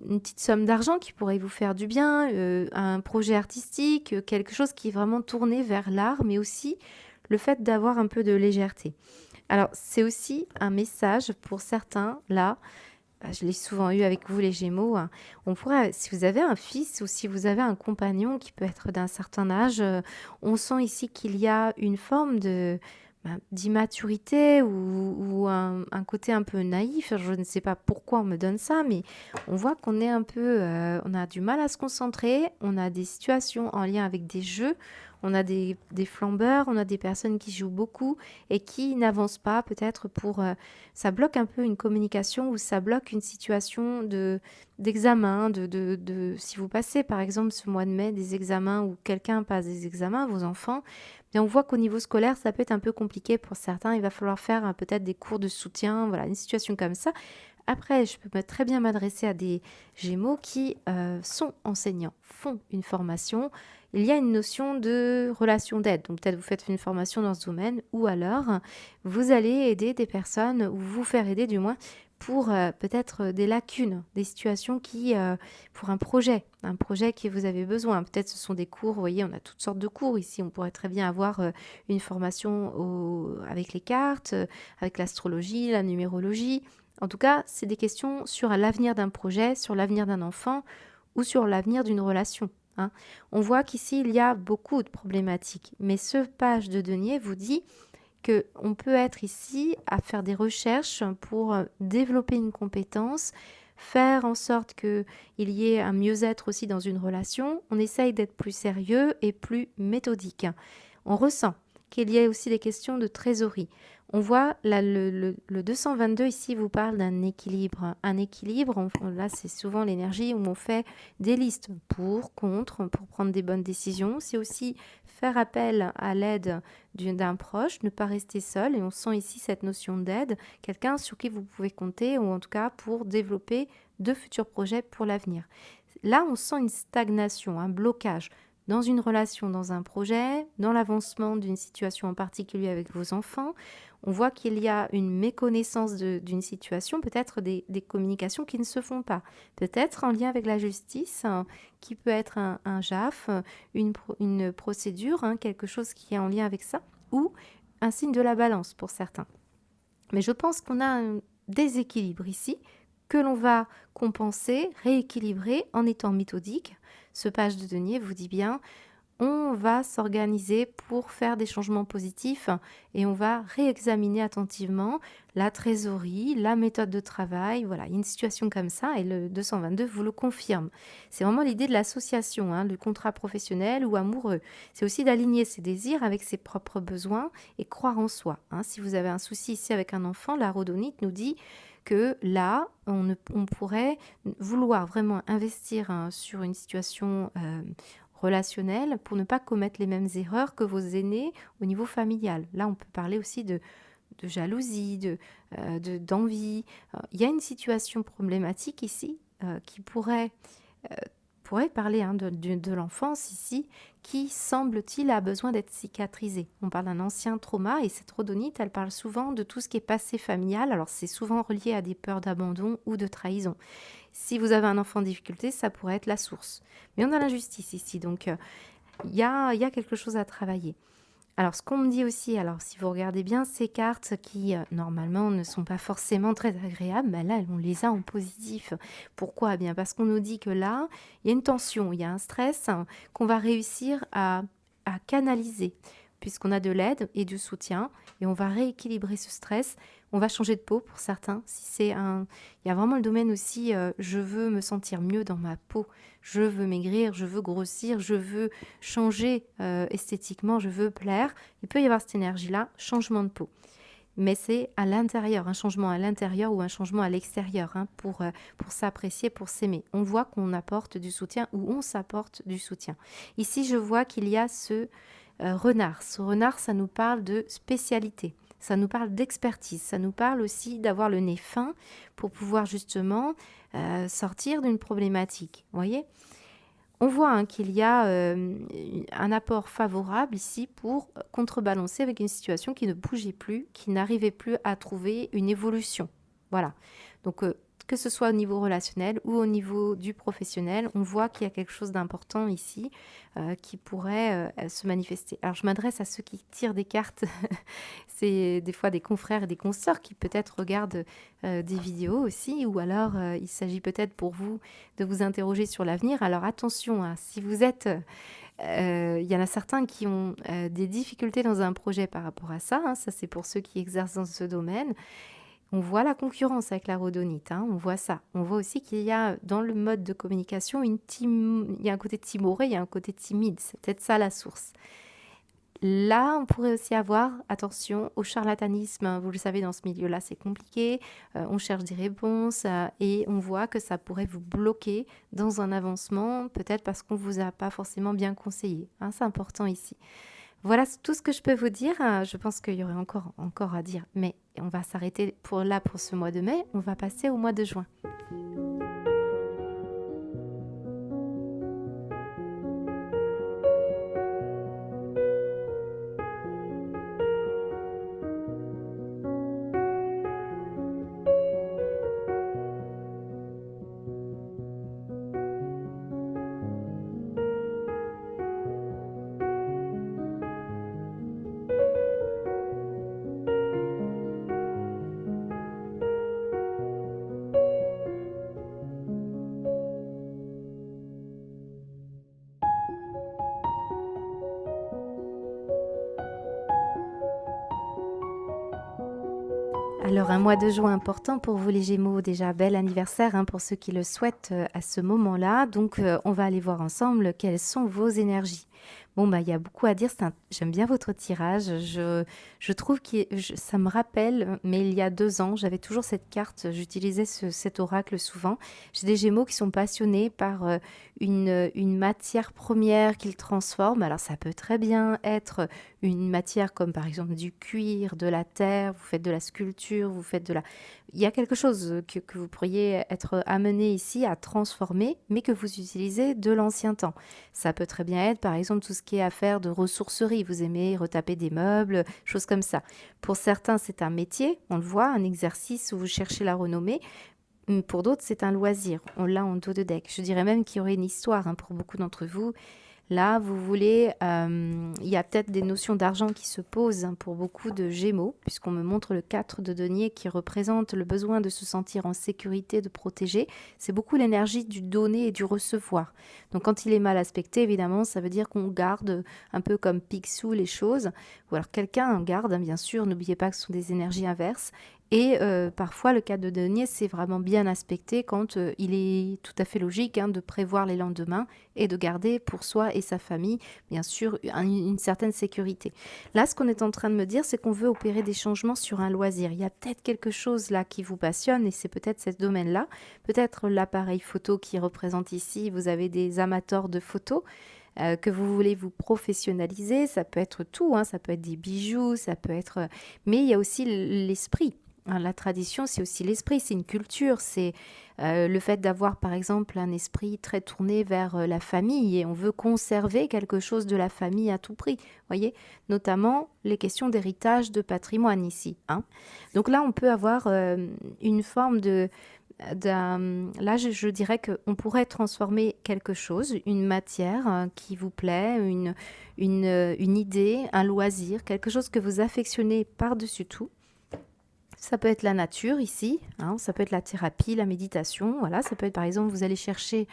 une petite somme d'argent qui pourrait vous faire du bien, un projet artistique, quelque chose qui est vraiment tourné vers l'art, mais aussi le fait d'avoir un peu de légèreté. Alors, c'est aussi un message pour certains, là, je l'ai souvent eu avec vous les Gémeaux, hein. On pourrait, si vous avez un fils ou si vous avez un compagnon qui peut être d'un certain âge, on sent ici qu'il y a une forme d'immaturité ou un côté un peu naïf. Je ne sais pas pourquoi on me donne ça, mais on voit qu'on est un peu, on a du mal à se concentrer, on a des situations en lien avec des jeux, on a des flambeurs, on a des personnes qui jouent beaucoup et qui n'avancent pas peut-être pour... ça bloque un peu une communication ou ça bloque une situation d'examen, si vous passez par exemple ce mois de mai des examens ou quelqu'un passe des examens, vos enfants, bien on voit qu'au niveau scolaire, ça peut être un peu compliqué pour certains. Il va falloir faire peut-être des cours de soutien, voilà, une situation comme ça. Après, je peux très bien m'adresser à des Gémeaux qui sont enseignants, font une formation. Il y a une notion de relation d'aide. Donc peut-être vous faites une formation dans ce domaine ou alors vous allez aider des personnes ou vous faire aider du moins pour peut-être des lacunes, des situations qui, pour un projet que vous avez besoin. Peut-être ce sont des cours, vous voyez, on a toutes sortes de cours ici. On pourrait très bien avoir une formation avec les cartes, avec l'astrologie, la numérologie. En tout cas, c'est des questions sur l'avenir d'un projet, sur l'avenir d'un enfant ou sur l'avenir d'une relation, hein. On voit qu'ici, il y a beaucoup de problématiques. Mais ce page de denier vous dit qu'on peut être ici à faire des recherches pour développer une compétence, faire en sorte qu'il y ait un mieux-être aussi dans une relation. On essaye d'être plus sérieux et plus méthodique. On ressent qu'il y a aussi des questions de trésorerie. On voit là, le 222 ici vous parle d'un équilibre. Un équilibre, là c'est souvent l'énergie où on fait des listes pour, contre, pour prendre des bonnes décisions. C'est aussi faire appel à l'aide d'un proche, ne pas rester seul. Et on sent ici cette notion d'aide, quelqu'un sur qui vous pouvez compter ou en tout cas pour développer de futurs projets pour l'avenir. Là, on sent une stagnation, un blocage dans une relation, dans un projet, dans l'avancement d'une situation en particulier avec vos enfants. On voit qu'il y a une méconnaissance d'une situation, peut-être des communications qui ne se font pas. Peut-être en lien avec la justice, hein, qui peut être un JAF, une procédure, hein, quelque chose qui est en lien avec ça, ou un signe de la balance pour certains. Mais je pense qu'on a un déséquilibre ici que l'on va compenser, rééquilibrer en étant méthodique. Ce page de denier vous dit bien, on va s'organiser pour faire des changements positifs et on va réexaminer attentivement la trésorerie, la méthode de travail. Voilà, une situation comme ça et le 222 vous le confirme. C'est vraiment l'idée de l'association, hein, le contrat professionnel ou amoureux. C'est aussi d'aligner ses désirs avec ses propres besoins et croire en soi, hein. Si vous avez un souci ici avec un enfant, la rhodonite nous dit que là, on pourrait vouloir vraiment investir, hein, sur une situation relationnelle pour ne pas commettre les mêmes erreurs que vos aînés au niveau familial. Là, on peut parler aussi de jalousie, d'envie. Il y a une situation problématique ici qui euh, pourrait parler, hein, de l'enfance ici, qui semble-t-il a besoin d'être cicatrisée. On parle d'un ancien trauma et cette rhodonite, elle parle souvent de tout ce qui est passé familial. Alors c'est souvent relié à des peurs d'abandon ou de trahison. Si vous avez un enfant en difficulté, ça pourrait être la source. Mais on a l'injustice ici, donc il y a quelque chose à travailler. Alors, ce qu'on me dit aussi, alors si vous regardez bien ces cartes qui, normalement, ne sont pas forcément très agréables, ben là, on les a en positif. Pourquoi? Bien parce qu'on nous dit que là, il y a une tension, il y a un stress, hein, qu'on va réussir à canaliser. puisqu'on a de l'aide et du soutien, et on va rééquilibrer ce stress. On va changer de peau pour certains. Si c'est un, il y a vraiment le domaine aussi, je veux me sentir mieux dans ma peau, je veux maigrir, je veux grossir, je veux changer esthétiquement, je veux plaire. Il peut y avoir cette énergie-là, changement de peau. Mais c'est à l'intérieur, un changement à l'intérieur ou un changement à l'extérieur, hein, pour s'apprécier, pour s'aimer. On voit qu'on apporte du soutien ou on s'apporte du soutien. Ici, je vois qu'il y a ce renard. Ce renard, ça nous parle de spécialité, ça nous parle d'expertise, ça nous parle aussi d'avoir le nez fin pour pouvoir justement sortir d'une problématique. Vous voyez ? On voit hein, qu'il y a un apport favorable ici pour contrebalancer avec une situation qui ne bougeait plus, qui n'arrivait plus à trouver une évolution. Voilà. Donc, que ce soit au niveau relationnel ou au niveau du professionnel, on voit qu'il y a quelque chose d'important ici qui pourrait se manifester. Alors, je m'adresse à ceux qui tirent des cartes. C'est des fois des confrères et des consoeurs qui peut-être regardent des vidéos aussi, ou alors il s'agit peut-être pour vous de vous interroger sur l'avenir. Alors attention, hein, si vous êtes... il y en a certains qui ont des difficultés dans un projet par rapport à ça. Hein, ça, c'est pour ceux qui exercent dans ce domaine. On voit la concurrence avec la rhodonite, hein, on voit ça. On voit aussi qu'il y a dans le mode de communication, il y a un côté timoré, il y a un côté timide. C'est peut-être ça la source. Là, on pourrait aussi avoir, attention, au charlatanisme. Hein. Vous le savez, dans ce milieu-là, c'est compliqué. On cherche des réponses et on voit que ça pourrait vous bloquer dans un avancement, peut-être parce qu'on ne vous a pas forcément bien conseillé. Hein, c'est important ici. Voilà tout ce que je peux vous dire. Je pense qu'il y aurait encore à dire, mais on va s'arrêter pour ce mois de mai. On va passer au mois de juin. Alors, un mois de juin important pour vous les Gémeaux, déjà bel anniversaire hein, pour ceux qui le souhaitent à ce moment-là. Donc, on va aller voir ensemble quelles sont vos énergies. Bon, bah, il y a beaucoup à dire. J'aime bien votre tirage. Je trouve que ça me rappelle, mais il y a 2 ans, j'avais toujours cette carte. J'utilisais cet oracle souvent. J'ai des Gémeaux qui sont passionnés par une matière première qu'ils transforment. Alors, ça peut très bien être une matière comme par exemple du cuir, de la terre. Vous faites de la sculpture, vous faites de la... Il y a quelque chose que vous pourriez être amené ici à transformer, mais que vous utilisez de l'ancien temps. Ça peut très bien être, par exemple, tout ce qui est affaire de ressourcerie. Vous aimez retaper des meubles, choses comme ça. Pour certains, c'est un métier, on le voit, un exercice où vous cherchez la renommée. Pour d'autres, c'est un loisir. On l'a en dos de deck. Je dirais même qu'il y aurait une histoire hein, pour beaucoup d'entre vous. Là, vous voulez, il y a peut-être des notions d'argent qui se posent hein, pour beaucoup de Gémeaux, puisqu'on me montre le 4 de denier qui représente le besoin de se sentir en sécurité, de protéger. C'est beaucoup l'énergie du donner et du recevoir. Donc, quand il est mal aspecté, évidemment, ça veut dire qu'on garde un peu comme Picsou les choses, ou alors quelqu'un garde, hein, bien sûr, n'oubliez pas que ce sont des énergies inverses. Et parfois, le 4 de denier, c'est vraiment bien aspecté quand il est tout à fait logique hein, de prévoir les lendemains et de garder pour soi et sa famille, bien sûr, une certaine sécurité. Là, ce qu'on est en train de me dire, c'est qu'on veut opérer des changements sur un loisir. Il y a peut-être quelque chose là qui vous passionne et c'est peut-être ce domaine-là. Peut-être l'appareil photo qui représente ici, vous avez des amateurs de photos. Que vous voulez vous professionnaliser, ça peut être tout, hein, ça peut être des bijoux, ça peut être... Mais il y a aussi l'esprit. La tradition, c'est aussi l'esprit, c'est une culture, c'est le fait d'avoir par exemple un esprit très tourné vers la famille et on veut conserver quelque chose de la famille à tout prix, voyez, notamment les questions d'héritage, de patrimoine ici. Hein. Donc là, on peut avoir une forme là, je dirais qu'on pourrait transformer quelque chose, une matière qui vous plaît, une idée, un loisir, quelque chose que vous affectionnez par-dessus tout, Ça peut être la nature ici, hein, ça peut être la thérapie, la méditation. Voilà, ça peut être par exemple, vous allez chercher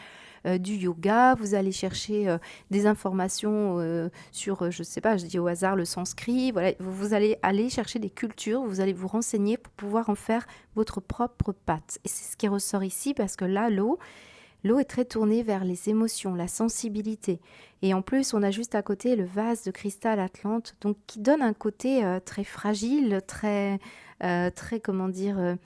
du yoga, vous allez chercher des informations sur, je ne sais pas, je dis au hasard le sanskrit. Voilà, vous allez aller chercher des cultures, vous allez vous renseigner pour pouvoir en faire votre propre pâte. Et c'est ce qui ressort ici parce que là, l'eau est très tournée vers les émotions, la sensibilité. Et en plus, on a juste à côté le vase de cristal Atlante, donc qui donne un côté très fragile, très comment dire,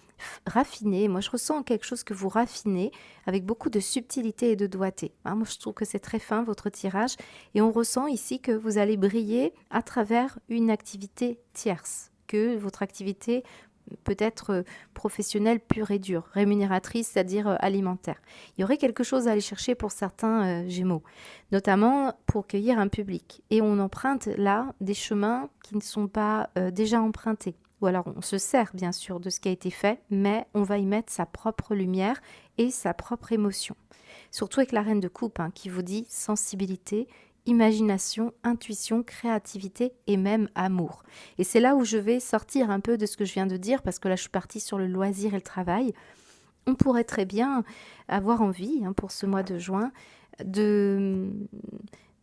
raffiné. Moi, je ressens quelque chose que vous raffinez avec beaucoup de subtilité et de doigté. Hein, moi, je trouve que c'est très fin, votre tirage. Et on ressent ici que vous allez briller à travers une activité tierce, que votre activité peut être professionnelle pure et dure, rémunératrice, c'est-à-dire alimentaire. Il y aurait quelque chose à aller chercher pour certains Gémeaux, notamment pour cueillir un public. Et on emprunte là des chemins qui ne sont pas déjà empruntés. Ou alors on se sert bien sûr de ce qui a été fait, mais on va y mettre sa propre lumière et sa propre émotion. Surtout avec la reine de coupe hein, qui vous dit sensibilité, imagination, intuition, créativité et même amour. Et c'est là où je vais sortir un peu de ce que je viens de dire, parce que là je suis partie sur le loisir et le travail. On pourrait très bien avoir envie, hein, pour ce mois de juin, de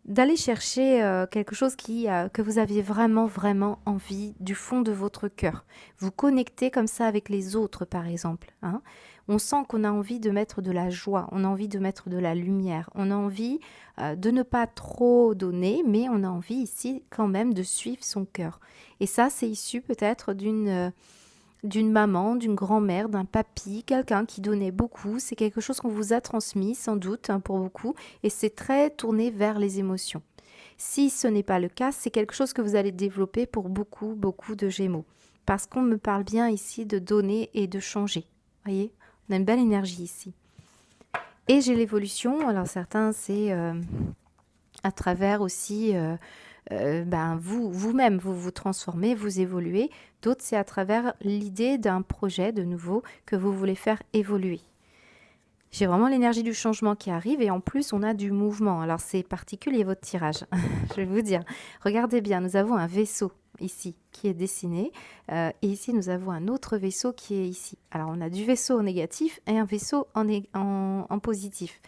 d'aller chercher quelque chose que vous aviez vraiment, vraiment envie du fond de votre cœur. Vous connectez comme ça avec les autres, par exemple. Hein. On sent qu'on a envie de mettre de la joie, on a envie de mettre de la lumière, on a envie de ne pas trop donner, mais on a envie ici quand même de suivre son cœur. Et ça, c'est issu peut-être d'une maman, d'une grand-mère, d'un papy, quelqu'un qui donnait beaucoup. C'est quelque chose qu'on vous a transmis, sans doute, hein, pour beaucoup, et c'est très tourné vers les émotions. Si ce n'est pas le cas, c'est quelque chose que vous allez développer pour beaucoup, beaucoup de Gémeaux. Parce qu'on me parle bien ici de donner et de changer. Voyez, on a une belle énergie ici. Et j'ai l'évolution. Alors certains, c'est à travers aussi vous-même, vous vous transformez, vous évoluez. D'autres, c'est à travers l'idée d'un projet de nouveau que vous voulez faire évoluer. J'ai vraiment l'énergie du changement qui arrive et en plus, on a du mouvement. Alors, c'est particulier votre tirage, je vais vous dire. Regardez bien, nous avons un vaisseau ici qui est dessiné et ici, nous avons un autre vaisseau qui est ici. Alors, on a du vaisseau en négatif et un vaisseau en positif.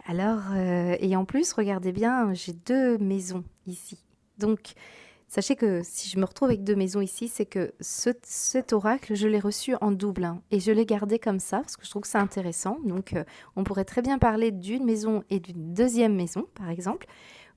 Alors, et en plus, regardez bien, j'ai 2 maisons ici. Donc, sachez que si je me retrouve avec 2 maisons ici, c'est que cet oracle, je l'ai reçu en double hein, et je l'ai gardé comme ça parce que je trouve que c'est intéressant. Donc, on pourrait très bien parler d'une maison et d'une deuxième maison, par exemple,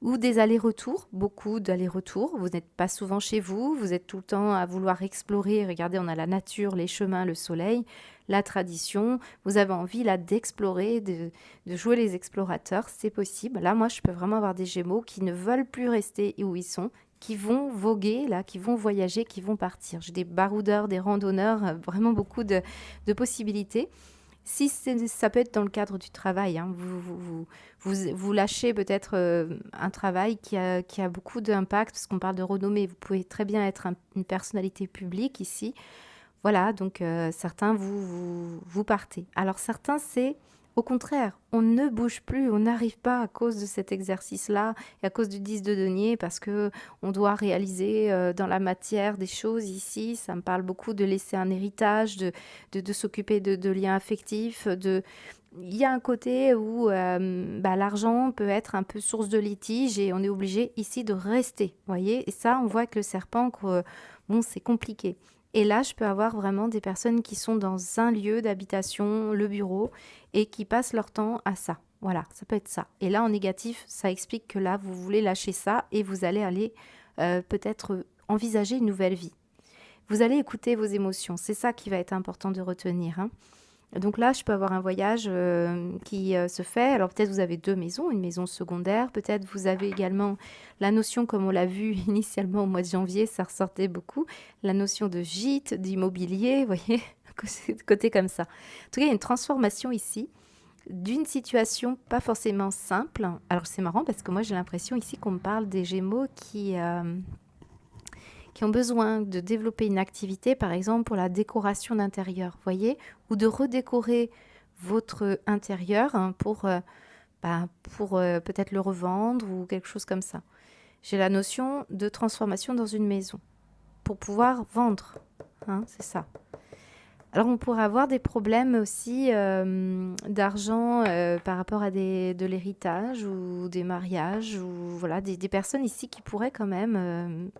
ou des allers-retours, beaucoup d'allers-retours. Vous n'êtes pas souvent chez vous, vous êtes tout le temps à vouloir explorer. Regardez, on a la nature, les chemins, le soleil, la tradition. Vous avez envie là d'explorer, de jouer les explorateurs, c'est possible. Là, moi, je peux vraiment avoir des Gémeaux qui ne veulent plus rester où ils sont, qui vont voguer, là, qui vont voyager, qui vont partir. J'ai des baroudeurs, des randonneurs, vraiment beaucoup de possibilités. Si ça peut être dans le cadre du travail, hein, vous lâchez peut-être un travail qui a beaucoup d'impact, parce qu'on parle de renommée. Vous pouvez très bien être une personnalité publique ici. Voilà, donc certains, vous partez. Alors certains, c'est au contraire, on ne bouge plus, on n'arrive pas à cause de cet exercice-là et à cause du 10 de denier parce que on doit réaliser dans la matière des choses ici. Ça me parle beaucoup de laisser un héritage, de s'occuper de liens affectifs. Il y a un côté où l'argent peut être un peu source de litige et on est obligé ici de rester, voyez. Et ça, on voit que le serpent, bon, c'est compliqué. Et là, je peux avoir vraiment des personnes qui sont dans un lieu d'habitation, le bureau, et qui passent leur temps à ça. Voilà, ça peut être ça. Et là, en négatif, ça explique que là, vous voulez lâcher ça et vous allez aller peut-être envisager une nouvelle vie. Vous allez écouter vos émotions. C'est ça qui va être important de retenir, hein. Donc là, je peux avoir un voyage qui se fait. Alors peut-être vous avez 2 maisons, une maison secondaire. Peut-être vous avez également la notion, comme on l'a vu initialement au mois de janvier, ça ressortait beaucoup, la notion de gîte, d'immobilier, vous voyez, côté comme ça. En tout cas, il y a une transformation ici d'une situation pas forcément simple. Alors c'est marrant parce que moi j'ai l'impression ici qu'on me parle des Gémeaux qui ont besoin de développer une activité, par exemple pour la décoration d'intérieur, voyez, ou de redécorer votre intérieur hein, pour peut-être le revendre ou quelque chose comme ça. J'ai la notion de transformation dans une maison pour pouvoir vendre, hein, c'est ça. Alors, on pourrait avoir des problèmes aussi d'argent par rapport à de l'héritage ou des mariages ou voilà, des personnes ici qui pourraient quand même.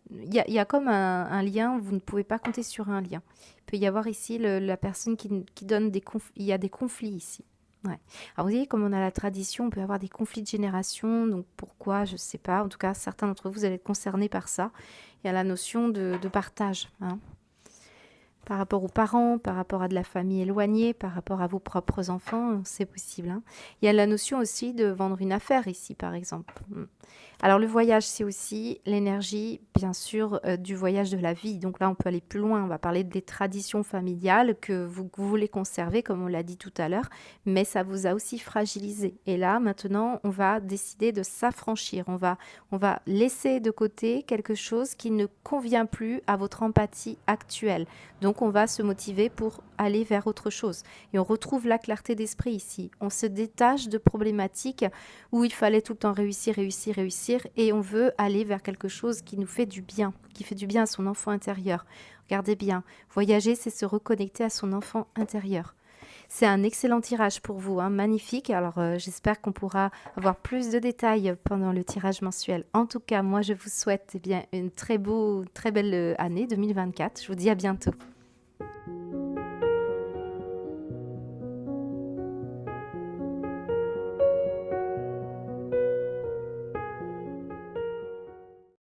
Il y a comme un lien, vous ne pouvez pas compter sur un lien. Il peut y avoir ici la personne qui donne des conflits. Il y a des conflits ici. Ouais. Alors, vous voyez, comme on a la tradition, on peut avoir des conflits de génération. Donc, pourquoi? Je ne sais pas. En tout cas, certains d'entre vous, vous allez être concernés par ça. Il y a la notion de partage, hein, par rapport aux parents, par rapport à de la famille éloignée, par rapport à vos propres enfants, c'est possible, hein. Il y a la notion aussi de vendre une affaire ici, par exemple. Alors le voyage, c'est aussi l'énergie, bien sûr, du voyage de la vie. Donc là, on peut aller plus loin. On va parler des traditions familiales que vous voulez conserver, comme on l'a dit tout à l'heure, mais ça vous a aussi fragilisé. Et là, maintenant, on va décider de s'affranchir. On va laisser de côté quelque chose qui ne convient plus à votre empathie actuelle. Donc, on va se motiver pour aller vers autre chose. Et on retrouve la clarté d'esprit ici. On se détache de problématiques où il fallait tout le temps réussir, réussir, réussir, et on veut aller vers quelque chose qui nous fait du bien, qui fait du bien à son enfant intérieur. Regardez bien, voyager, c'est se reconnecter à son enfant intérieur. C'est un excellent tirage pour vous, hein, magnifique. Alors, j'espère qu'on pourra avoir plus de détails pendant le tirage mensuel. En tout cas, moi, je vous souhaite, eh bien, une très belle année 2024. Je vous dis à bientôt.